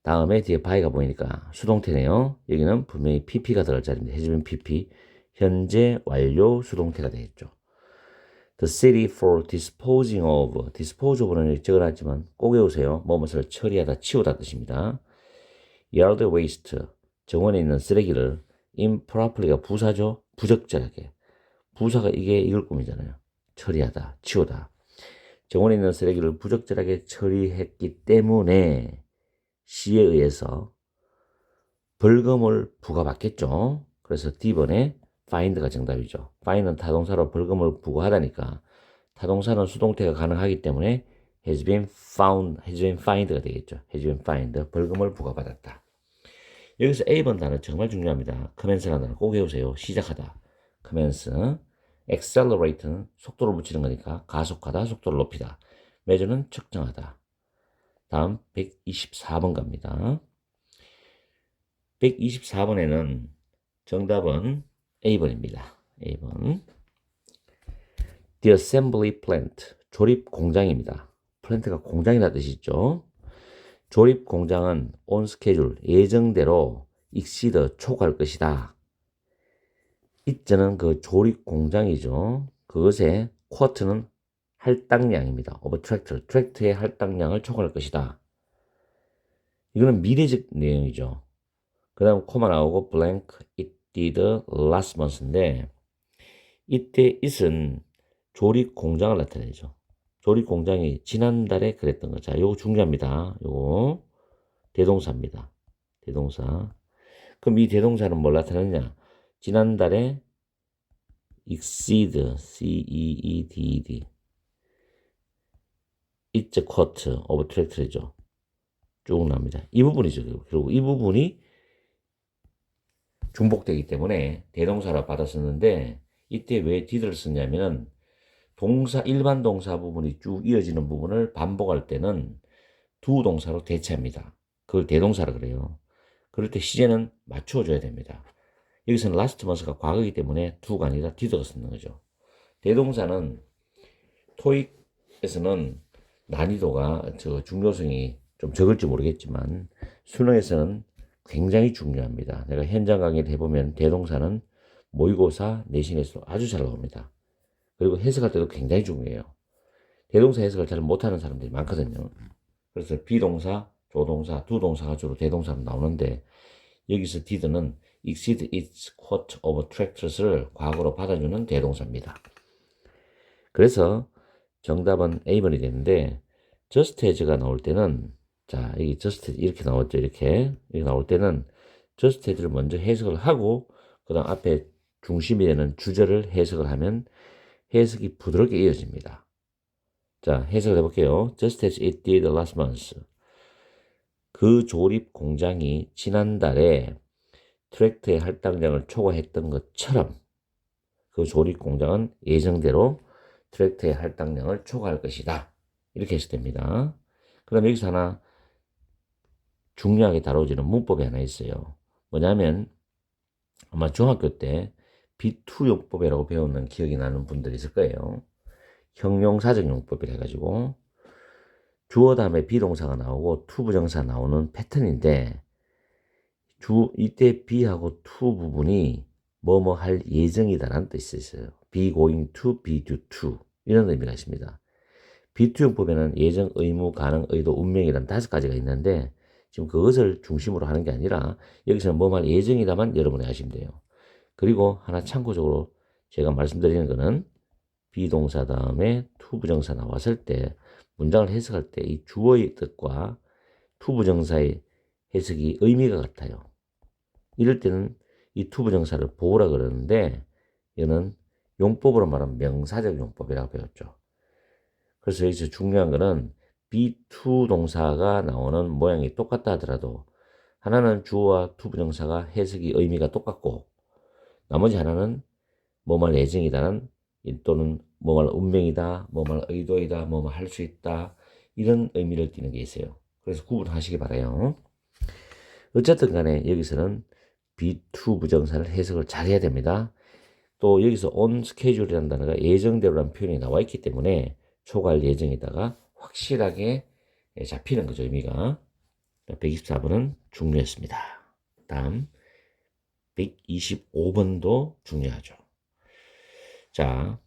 다음에 뒤에 by가 보이니까 수동태네요. 여기는 분명히 pp가 들어갈 자리입니다. has been pp 현재 완료 수동태가 되겠죠. The city for disposing of dispose of는 적어놨지만 꼭 외우세요. 뭐뭐를 처리하다 치우다 뜻입니다. yard waste 정원에 있는 쓰레기를 improperly가 부사죠. 부적절하게 부사가 이게 이걸 꿈이잖아요. 처리하다 치우다 정원에 있는 쓰레기를 부적절하게 처리했기 때문에 시에 의해서 벌금을 부과받겠죠. 그래서 D번에 find가 정답이죠. find는 타동사로 벌금을 부과하다니까 타동사는 수동태가 가능하기 때문에 has been found, has been find가 되겠죠. has been fined, 벌금을 부과받았다. 여기서 A번 단어 정말 중요합니다. commence라는 단어 꼭 외우세요. 시작하다. commence, accelerate는 속도를 붙이는 거니까 가속하다, 속도를 높이다. measure는 측정하다. 다음 124번 갑니다. 124번에는 정답은 A번입니다. A번. The assembly plant, 조립 공장입니다. 플랜트가 공장이라 뜻이죠. 조립 공장은 on schedule, 예정대로 exceed, 초과할 것이다. it는 그 조립 공장이죠. 그것의 quote는 할당량입니다. of tractor, 트랙터의 할당량을 초과할 것이다. 이거는 미래적 내용이죠. 그 다음 코마 나오고 blank, it did last month인데 이때 it은 조립 공장을 나타내죠. 조립 공장이 지난달에 그랬던 거. 자, 요거 중요합니다. 요거 대동사입니다. 대동사. 그럼 이 대동사는 뭘 나타내느냐? 지난달에 exceed, C-E-E-D-E-D it's a quote of tractor죠. 쭉 나옵니다. 이 부분이죠. 그리고 이 부분이 중복되기 때문에 대동사로 받았었는데 이때 왜 did를 썼냐면은 동사, 일반 동사 부분이 쭉 이어지는 부분을 반복할 때는 두 동사로 대체합니다. 그걸 대동사라 그래요. 그럴 때 시제는 맞춰줘야 됩니다. 여기서는 last month가 과거이기 때문에 to가 아니라 did가 쓰는 거죠. 대동사는 토익에서는 난이도가 중요성이 좀 적을지 모르겠지만 수능에서는 굉장히 중요합니다. 내가 현장 강의를 해보면 대동사는 모의고사, 내신에서 아주 잘 나옵니다. 그리고 해석할 때도 굉장히 중요해요. 대동사 해석을 잘 못하는 사람들이 많거든요. 그래서 비동사, 조동사, 두 동사가 주로 대동사로 나오는데 여기서 did는 exceed its quote of tractors를 과거로 받아주는 대동사입니다. 그래서 정답은 A번이 되는데 just as가 나올 때는 자, 여기 just as 이렇게 나왔죠. 이렇게 나올 때는 just as를 먼저 해석을 하고 그 다음 앞에 중심이 되는 주절을 해석을 하면 해석이 부드럽게 이어집니다. 자, 해석을 해볼게요. Just as it did last month. 그 조립 공장이 지난달에 트랙터의 할당량을 초과했던 것처럼 그 조립 공장은 예정대로 트랙터의 할당량을 초과할 것이다. 이렇게 해석됩니다. 그 다음에 여기서 하나 중요하게 다뤄지는 문법이 하나 있어요. 뭐냐면 아마 중학교 때 비투용법이라고 배우는 기억이 나는 분들이 있을 거예요. 형용사적 용법이라 해가지고 주어 다음에 비동사가 나오고 투부정사 나오는 패턴인데 이때 be하고 to 부분이 뭐뭐 할 예정이다라는 뜻이 있어요. be going to, be due to 이런 의미가 있습니다. 비투용법에는 예정, 의무, 가능, 의도, 운명이란 5가지가 있는데 지금 그것을 중심으로 하는 게 아니라 여기서는 뭐뭐 할 예정이다만 여러분이 하시면 돼요. 그리고 하나 참고적으로 제가 말씀드리는 거는 비동사 다음에 투부정사 나왔을 때 문장을 해석할 때 이 주어의 뜻과 투부정사의 해석이 의미가 같아요. 이럴 때는 이 to 부정사를 보호라 그러는데 이거는 용법으로 말하면 명사적 용법이라고 배웠죠. 그래서 여기서 중요한 거는 be to 동사가 나오는 모양이 똑같다 하더라도 하나는 주어와 to 부정사가 해석이 의미가 똑같고 나머지 하나는 뭐말 예정이다는 또는 뭐말 운명이다, 뭐말 의도이다, 뭐말 할 수 있다 이런 의미를 띠는 게 있어요. 그래서 구분하시기 바라요. 어쨌든 간에 여기서는 be to 부정사를 해석을 잘 해야 됩니다. 또 여기서 on schedule이라는 단어가 예정대로라는 표현이 나와 있기 때문에 초과할 예정에다가 확실하게 잡히는 거죠, 의미가. 124번은 중요했습니다. 다음 125번도 중요하죠. 자,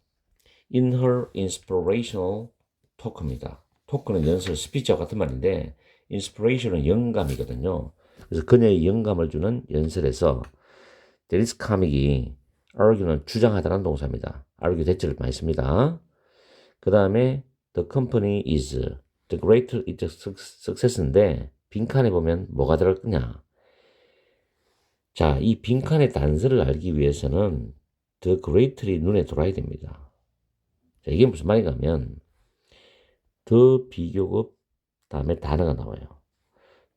in her inspirational talk입니다. 토크는 연설, 스피치와 같은 말인데 inspiration은 영감이거든요. 그래서 그녀의 영감을 주는 연설에서 데니스 카믹이 argue는 주장하다라는 동사입니다. argue 대체를 많이 씁니다. 그 다음에 the company is the greater is the success인데 빈칸에 보면 뭐가 들어갈 거냐. 자, 이 빈칸의 단서를 알기 위해서는 the greater이 눈에 들어와야 됩니다. 자, 이게 무슨 말인가 하면 더 비교급 다음에 단어가 나와요.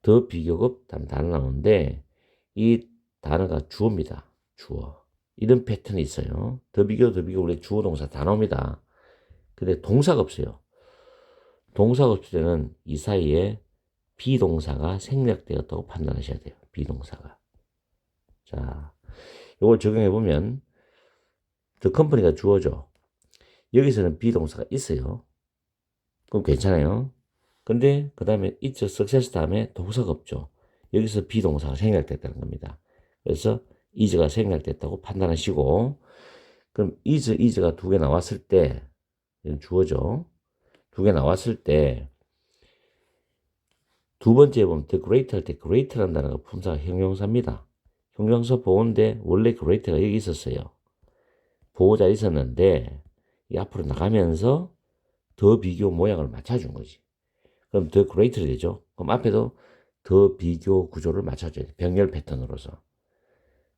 더 비교급 다음에 단어 나오는데 이 단어가 주어입니다. 주어. 이런 패턴이 있어요. 더 비교 원래 주어 동사 다 나옵니다. 근데 동사가 없어요. 동사가 없을 때는 이 사이에 비동사가 생략되었다고 판단하셔야 돼요. 비동사가. 자, 이걸 적용해 보면 the company가 주어죠. 여기서는 비동사가 있어요. 그럼 괜찮아요. 근데 그 다음에 it's success 다음에 동사가 없죠. 여기서 비동사가 생략됐다는 겁니다. 그래서 is가 생략됐다고 판단하시고 그럼 is가 두 개 나왔을 때 이건 주어죠. 두 개 나왔을 때 두 번째 보면 the great 할 때 great라는 단어가 품사가 형용사입니다. 형용사 보호인데 원래 great가 여기 있었어요. 보호자 있었는데 이 앞으로 나가면서 더 비교 모양을 맞춰준 거지. 그럼 더 greater 되죠. 그럼 앞에도 더 비교 구조를 맞춰줘야 돼. 병렬 패턴으로서.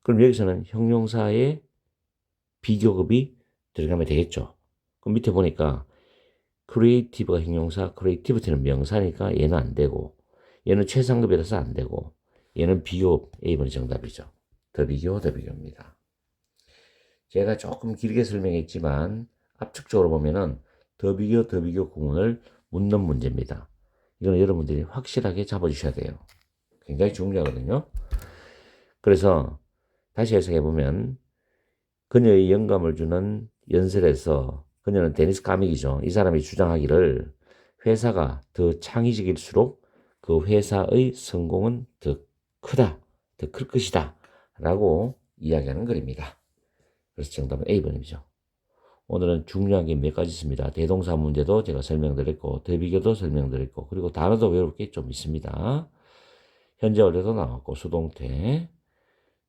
그럼 여기서는 형용사의 비교급이 들어가면 되겠죠. 그럼 밑에 보니까 creative가 형용사, creativity는 명사니까 얘는 안 되고 얘는 최상급이라서 안 되고 얘는 비교 A번이 정답이죠. 더 비교입니다. 제가 조금 길게 설명했지만 압축적으로 보면은 더 비교 구문을 묻는 문제입니다. 이건 여러분들이 확실하게 잡아주셔야 돼요. 굉장히 중요하거든요. 그래서 다시 해석해보면 그녀의 영감을 주는 연설에서 그녀는 데니스 카믹이죠. 이 사람이 주장하기를 회사가 더 창의적일수록 그 회사의 성공은 더 크다, 더 클 것이다 라고 이야기하는 글입니다. 그래서 정답은 A번이죠. 오늘은 중요한 게 몇 가지 있습니다. 대동사 문제도 제가 설명드렸고 대비교도 설명드렸고 그리고 단어도 외울 게 좀 있습니다. 현재 완료도 나왔고 수동태.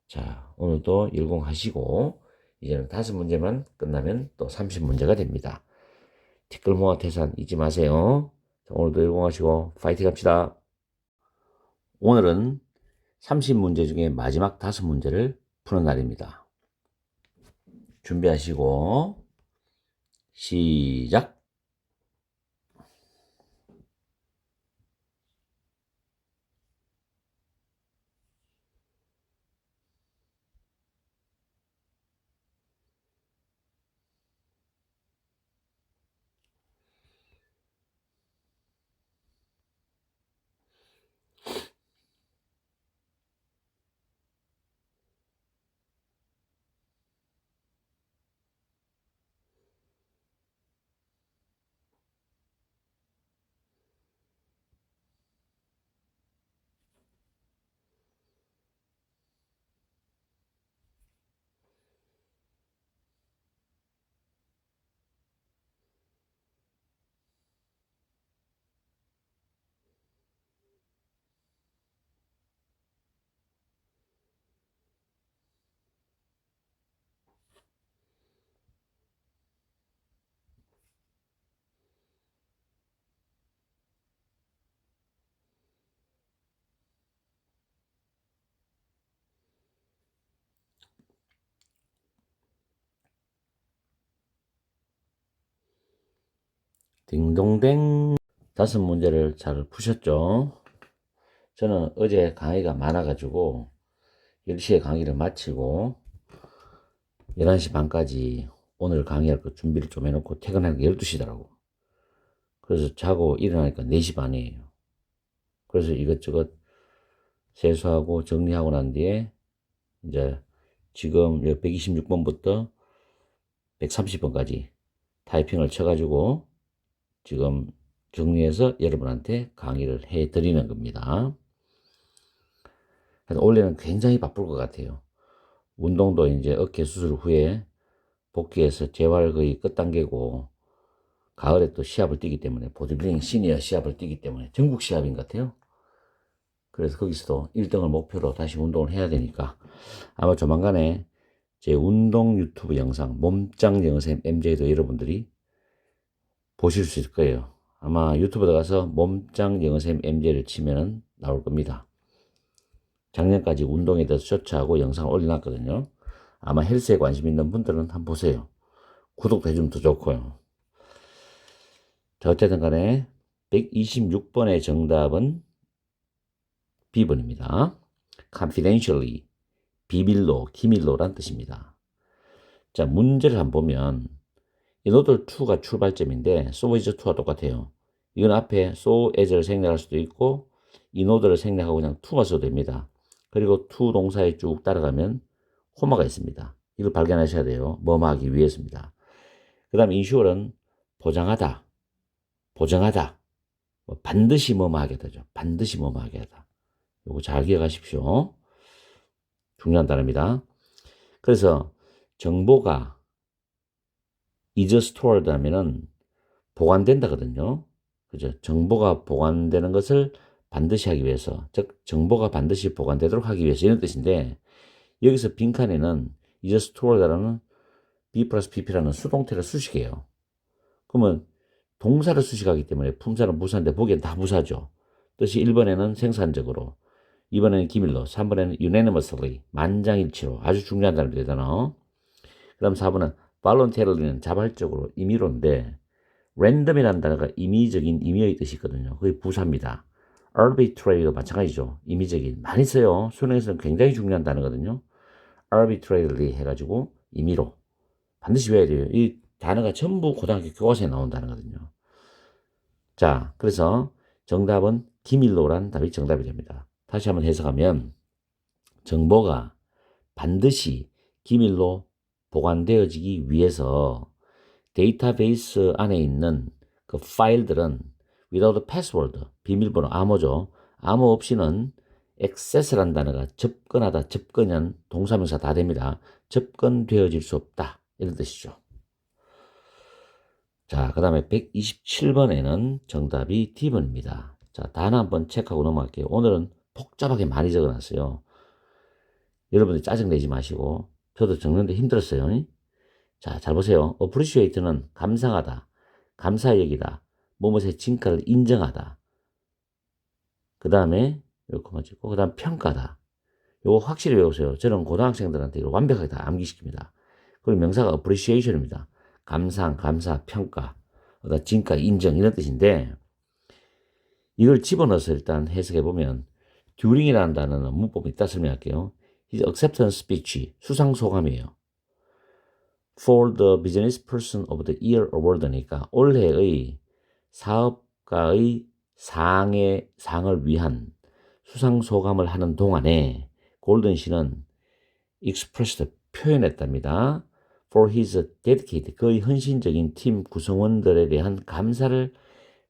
자, 오늘도 열공하시고 이제는 5문제만 끝나면 또 30문제가 됩니다. 티끌 모아 태산 잊지 마세요. 자, 오늘도 열공하시고 파이팅 합시다. 오늘은 30문제 중에 마지막 5문제를 푸는 날입니다. 준비하시고 시작. 딩동댕. 5문제를 잘 푸셨죠? 저는 어제 강의가 많아가지고 10시에 강의를 마치고 11시 반까지 오늘 강의할 거 준비를 좀 해놓고 퇴근하는 게 12시더라고. 그래서 자고 일어나니까 4시 반이에요. 그래서 이것저것 세수하고 정리하고 난 뒤에 이제 지금 126번부터 130번까지 타이핑을 쳐가지고 지금 정리해서 여러분한테 강의를 해 드리는 겁니다. 올해는 굉장히 바쁠 것 같아요. 운동도 이제 어깨 수술 후에 복귀해서 재활 거의 끝단계고, 가을에 또 시합을 뛰기 때문에, 보디빌딩 시니어 시합을 뛰기 때문에 전국 시합인 것 같아요. 그래서 거기서도 1등을 목표로 다시 운동을 해야 되니까 아마 조만간에 제 운동 유튜브 영상 몸짱 영어쌤 MJ도 여러분들이 보실 수 있을 거예요. 아마 유튜브 들어가서 몸짱 영어쌤 MJ를 치면은 나올 겁니다. 작년까지 운동에 대해서 쇼츠하고 영상을 올려놨거든요. 아마 헬스에 관심 있는 분들은 한번 보세요. 구독도 해주면 더 좋고요. 자, 어쨌든 간에 126번의 정답은 B번입니다. confidentially, 비밀로, 기밀로란 뜻입니다. 자, 문제를 한번 보면 인오더 2가 출발점인데 so is 2와 똑같아요. 이건 앞에 so as를 생략할 수도 있고 인오더를 생략하고 그냥 2만 써도 됩니다. 그리고 to 동사에 쭉 따라가면 코마가 있습니다. 이걸 발견하셔야 돼요. 뭐뭐 하기 위해서입니다. 그 다음 insure는 보장하다, 보장하다, 반드시 뭐뭐 하게 되죠. 반드시 뭐뭐 하게 하다. 요거 잘 기억하십시오. 중요한 단어입니다. 그래서 정보가 is stored 하면은 보관된다거든요. 그죠? 정보가 보관되는 것을 반드시 하기 위해서, 즉 정보가 반드시 보관되도록 하기 위해서 이런 뜻인데, 여기서 빈칸에는 is stored라는 B 플러스 PP라는 수동태를 수식해요. 그러면 동사를 수식하기 때문에 품사는 무사인데 보기엔 다 무사죠. 뜻이 1번에는 생산적으로, 2번에는 기밀로, 3번에는 unanimously, 만장일치로, 아주 중요한 단어가 되잖아. 그 다음 4번은 voluntary는 자발적으로, 임의로인데 random이라는 단어가 임의적인 임의의 뜻이 있거든요. 그게 부사입니다. arbitrary도 마찬가지죠. 임의적인. 많이 써요. 수능에서는 굉장히 중요한 단어거든요. arbitrarily 해가지고 임의로. 반드시 외워야 돼요. 이 단어가 전부 고등학교 교과서에 나온 단어거든요. 자, 그래서 정답은 기밀로란 답이 정답이 됩니다. 다시 한번 해석하면 정보가 반드시 기밀로 보관되어지기 위해서 데이터베이스 안에 있는 그 파일들은 without password, 비밀번호 암호죠. 암호 없이는 access라는 단어가 접근하다, 접근은 동사명사 다 됩니다. 접근되어질 수 없다. 이런 뜻이죠. 자, 그 다음에 127번에는 정답이 D번입니다. 자, 단어 한번 체크하고 넘어갈게요. 오늘은 복잡하게 많이 적어놨어요. 여러분들 짜증내지 마시고, 저도 적는데 힘들었어요. 자, 잘 보세요. appreciate는 감상하다, 감사히 여기다, 무엇의 진가를 인정하다. 그 다음에 이렇게 찍고, 그 다음 평가다. 요거 확실히 외우세요. 저는 고등학생들한테 이거 완벽하게 다 암기시킵니다. 그리고 명사가 appreciation입니다. 감상, 감사, 평가, 진가, 인정 이런 뜻인데, 이걸 집어넣어서 일단 해석해보면 during이라는 단어는 문법이 있다 설명할게요. His acceptance speech, 수상소감이에요. For the business person of the year award니까 올해의 사업가의 상을 위한 수상소감을 하는 동안에 골든씨는 expressed, 표현했답니다. For his dedicated, 그의 헌신적인 팀 구성원들에 대한 감사를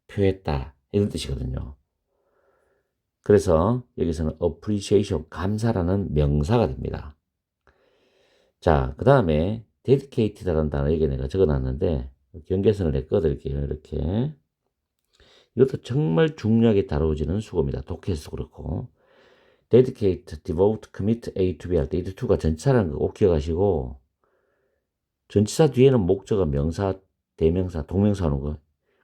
표했다. 이런 뜻이거든요. 그래서 여기서는 appreciation, 감사라는 명사가 됩니다. 자, 그 다음에 dedicated라는 단어 여기 내가 적어놨는데 경계선을 내가 꺼드릴게요. 이렇게. 이것도 정말 중요하게 다뤄지는 수고입니다. 독해에서 그렇고. dedicate, devote, commit, A to B 할 때 이 to가 전치사라는 거 꼭 기억하시고, 전치사 뒤에는 목적어, 명사, 대명사, 동명사 오는 거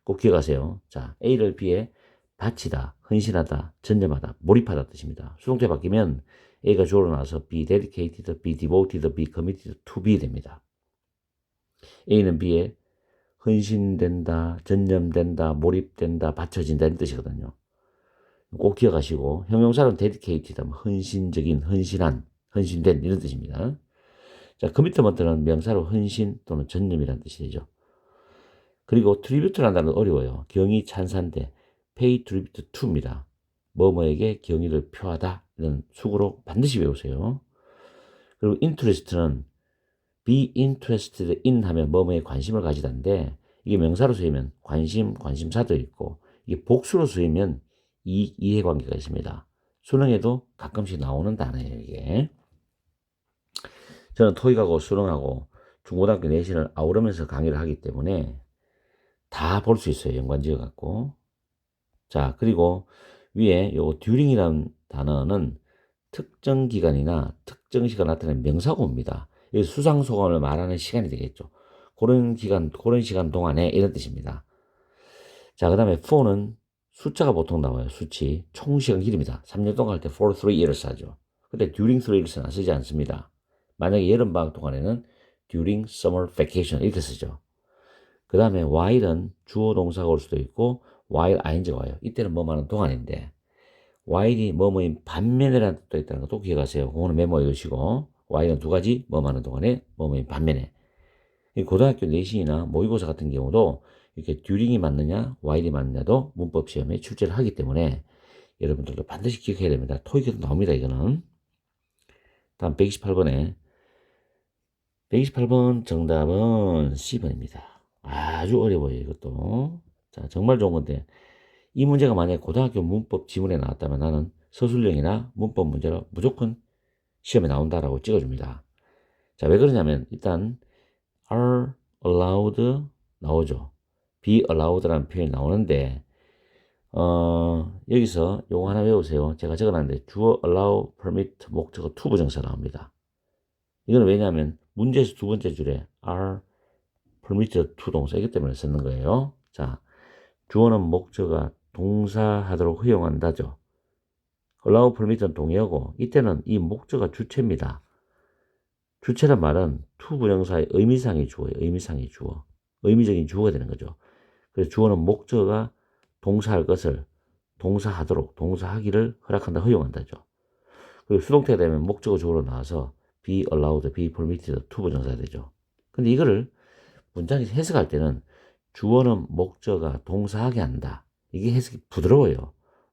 꼭 기억하세요. 자, A를 B에 바치다, 헌신하다, 전념하다, 몰입하다 뜻입니다. 수동태 바뀌면 A가 주어로 나와서 be dedicated, be devoted, be committed to be 됩니다. A는 B에 헌신된다, 전념된다, 몰입된다, 바쳐진다 이런 뜻이거든요. 꼭 기억하시고 형용사는 dedicated, 헌신적인, 헌신한, 헌신된 이런 뜻입니다. 자, 커미트먼트는 명사로 헌신 또는 전념이라는 뜻이 되죠. 그리고 트리뷰트라는 단어는 어려워요. 경의 찬사인데 pay tribute to입니다. 뭐뭐에게 경의를 표하다 이런 숙어로 반드시 외우세요. 그리고 interest는 be interested in 하면 뭐뭐에 관심을 가지다인데 이게 명사로 쓰이면 관심, 관심사도 있고 이게 복수로 쓰이면 이해관계가 있습니다. 수능에도 가끔씩 나오는 단어예요, 이게. 저는 토익하고 수능하고 중고등학교 내신을 아우르면서 강의를 하기 때문에 다 볼 수 있어요, 연관지어 갖고. 자, 그리고 위에 요 during이라는 단어는 특정 기간이나 특정 시간 나타내는 명사구입니다. 이 수상소감을 말하는 시간이 되겠죠. 그런 기간, 그런 시간 동안에 이런 뜻입니다. 자, 그 다음에 for는 숫자가 보통 나와요. 수치. 총 시간 길입니다. 3년 동안 할 때 for 3 years 하죠. 근데 during 3 years는 쓰지 않습니다. 만약에 여름방학 동안에는 during summer vacation 이렇게 쓰죠. 그 다음에 while은 주어 동사가 올 수도 있고 while ing가 와요. 이때는 뭐하는 동안인데 while이 뭐뭐인 반면에라는 뜻도 있다는 것도 기억하세요. 그거는 메모해 두시고 while은 두 가지 뭐하는 동안에 뭐뭐인 반면에. 고등학교 내신이나 모의고사 같은 경우도 이렇게 during이 맞느냐 while이 맞느냐도 문법 시험에 출제를 하기 때문에 여러분들도 반드시 기억해야 됩니다. 토익에도 나옵니다. 이거는. 다음 128번 정답은 C번입니다. 아주 어려워요, 이것도. 자, 정말 좋은 건데, 이 문제가 만약에 고등학교 문법 지문에 나왔다면 나는 서술형이나 문법 문제로 무조건 시험에 나온다라고 찍어줍니다. 자, 왜 그러냐면, 일단, are allowed 나오죠. be allowed라는 표현이 나오는데, 여기서 요거 하나 외우세요. 제가 적어놨는데, 주어, allow, permit, 목적어, to 부정사 나옵니다. 이건 왜냐하면, 문제에서 두 번째 줄에 are permitted to 동사이기 때문에 쓰는 거예요. 자, 주어는 목적어가 동사하도록 허용한다죠. allow permitted 동의어고 이때는 이 목적어가 주체입니다. 주체란 말은 to 부정사의 의미상의 주어예요. 의미상의 주어. 의미적인 주어가 되는 거죠. 그래서 주어는 목적어가 동사할 것을 동사하도록, 동사하기를 허락한다, 허용한다죠. 그리고 수동태가 되면 목적어 주어로 나와서 be allowed, be permitted, to 부정사가 되죠. 근데 이거를 문장에서 해석할 때는 주어는 목적어가 동사하게 한다. 이게 해석이 부드러워요.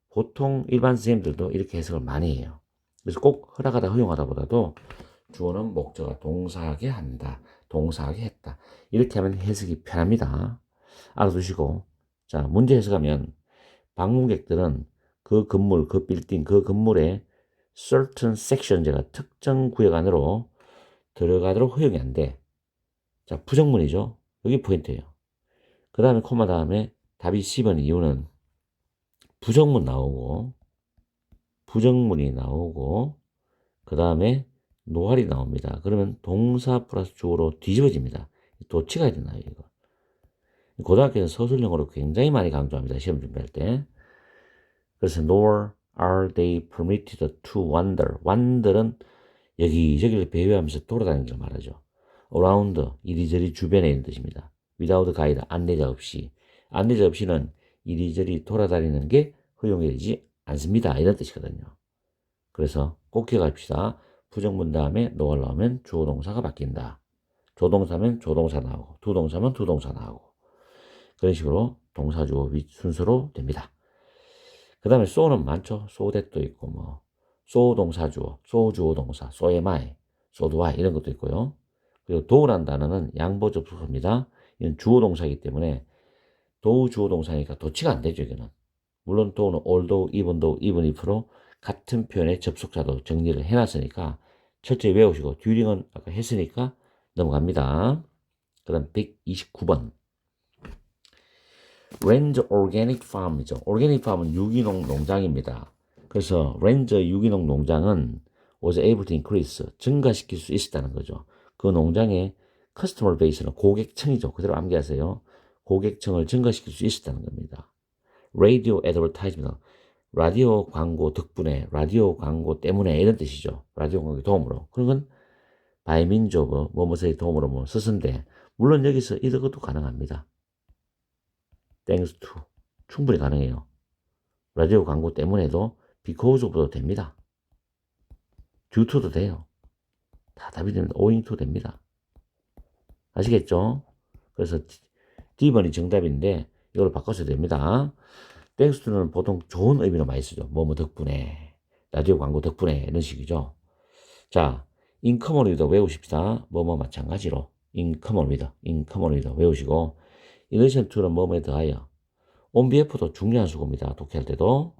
보통 일반 선생님들도 이렇게 해석을 많이 해요. 그래서 꼭 허락하다, 허용하다 보다도 주어는 목적어가 동사하게 한다. 동사하게 했다. 이렇게 하면 해석이 편합니다. 알아두시고. 자, 문제 해석하면 방문객들은 그 건물, 그 빌딩, 그 건물에 certain section제가 특정 구역 안으로 들어가도록 허용이 안 돼. 자, 부정문이죠. 여기 포인트예요. 그 다음에 코마 다음에 답이 C번 이유는 부정문이 나오고 그 다음에 노할이 나옵니다. 그러면 동사 플러스 주어로 뒤집어집니다. 도치가 되나요, 이거? 고등학교에서 서술형으로 굉장히 많이 강조합니다. 시험 준비할 때. 그래서 nor are they permitted to wander. wander은 여기저기를 배회하면서 돌아다니는 걸 말하죠. around, 이리저리 주변에 있는 뜻입니다. without guide, 안내자 없이. 안내자 없이는 이리저리 돌아다니는 게 허용이 되지 않습니다. 이런 뜻이거든요. 그래서 꼭 기억합시다. 부정문 다음에 no가 나오면 주어 동사가 바뀐다. 조동사면 조동사 나오고 두동사면 두동사 나오고 그런 식으로 동사 주어 순서로 됩니다. 그 다음에 so는 많죠. so that도 있고 뭐 so 동사 주어, so 주어 동사, so am I, so do I 이런 것도 있고요. 그리고 do라는 단어는 양보 접속입니다. 이건 주어 동사이기 때문에 do 주어 동사니까 도치가 안 되죠. 이거는. 물론 do는 although, even though, even if로 같은 표현의 접속사도 정리를 해놨으니까 철저히 외우시고 during은 아까 했으니까 넘어갑니다. 그 다음 129번 Range Organic Farm이죠. Organic Farm은 유기농 농장입니다. 그래서 Range 유기농 농장은 was able to increase, 증가시킬 수 있었다는 거죠. 그 농장의 customer base는 고객층이죠. 그대로 암기하세요. 고객층을 증가시킬 수 있었다는 겁니다. Radio advertisement, 라디오 광고 덕분에, 라디오 광고 때문에 이런 뜻이죠. 라디오 광고의 도움으로. 그런 건 by means of, 뭐뭐의 도움으로 뭐 쓰는데 물론 여기서 이것도 가능합니다. thanks to 충분히 가능해요. 라디오 광고 때문에도 because of도 됩니다. due to도 돼요. 다 답이 됩니다. owing to 됩니다. 아시겠죠? 그래서 D번이 정답인데 이걸 바꿔서 됩니다. thanks to는 보통 좋은 의미로 많이 쓰죠. 뭐뭐 덕분에, 라디오 광고 덕분에 이런 식이죠. 자, in common with 외우십시다. 뭐뭐 마찬가지로 in common with 외우시고 in addition to는 뭐뭐에 더하여 on behalf도 중요한 수고입니다. 독해할 때도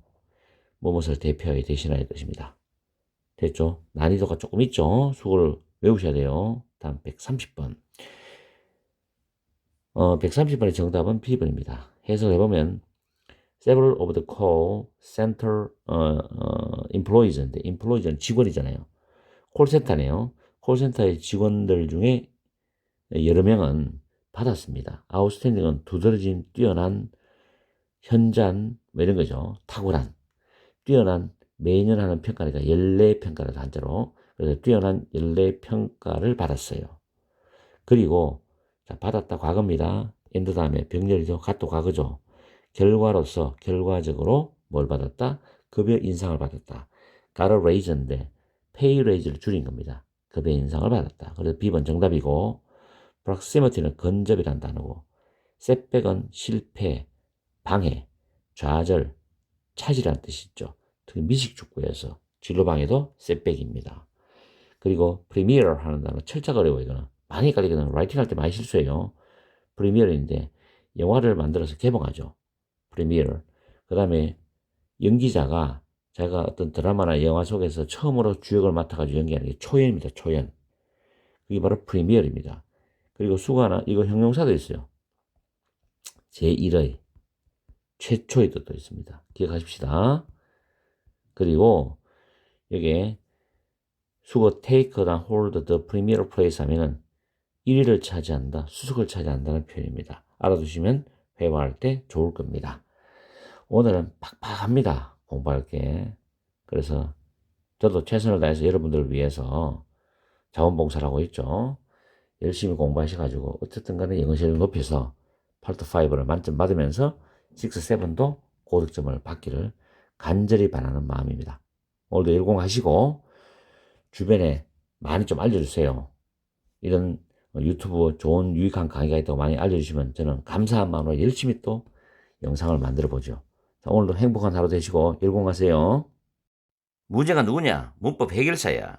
뭐뭇을 대표하여 대신하여 뜻입니다. 됐죠? 난이도가 조금 있죠? 수고를 외우셔야 돼요. 다음 130번. 130번의 정답은 B번입니다. 해석해보면 several of the call center employees인데 employees는 직원이잖아요. 콜센터네요. 콜센터의 직원들 중에 여러 명은 받았습니다. 아웃스탠딩은 두드러진, 뛰어난, 현잔, 뭐 이런 거죠. 탁월한, 뛰어난, 매년 하는 평가니까 연례평가를 한자로. 그래서 뛰어난 연례평가를 받았어요. 그리고 자, 받았다 과거입니다. 엔드 다음에 병렬이죠. 갓도 과거죠. 결과로서 결과적으로 뭘 받았다? 급여 인상을 받았다. got a raise인데 pay raise를 줄인 겁니다. 급여 인상을 받았다. 그래서 B번 정답이고 proximity는 근접이란 단어고 setback은 실패, 방해, 좌절, 차지라는 뜻이 있죠. 특히 미식축구에서 진로방해도 setback입니다. 그리고 premiere 하는 단어 철자가 어려워요. 이거는 많이 헷갈리거든요. 라이팅 할 때 많이 실수해요. 프리미어인데 영화를 만들어서 개봉하죠. 프리미어. 그 다음에 연기자가 자기가 어떤 드라마나 영화 속에서 처음으로 주역을 맡아가지고 연기하는 게 초연입니다. 초연. 그게 바로 프리미어입니다. 그리고 수가나 이거 형용사도 있어요. 제1의 최초의 뜻도 있습니다. 기억하십시다. 그리고 여기에 수거 take나 hold the premier place 하면은 1위를 차지한다, 수석을 차지한다는 표현입니다. 알아두시면 회화할 때 좋을 겁니다. 오늘은 팍팍합니다. 공부할 게. 그래서 저도 최선을 다해서 여러분들을 위해서 자원봉사를 하고 있죠. 열심히 공부하셔가지고 어쨌든 간에 영어 실력을 높여서 8-5를 만점 받으면서 6-7도 고득점을 받기를 간절히 바라는 마음입니다. 오늘도 열공하시고 주변에 많이 좀 알려주세요. 이런 유튜브 좋은 유익한 강의가 있다고 많이 알려주시면 저는 감사한 마음으로 열심히 또 영상을 만들어 보죠. 자, 오늘도 행복한 하루 되시고 열공하세요. 문제가 누구냐? 문법 해결사야.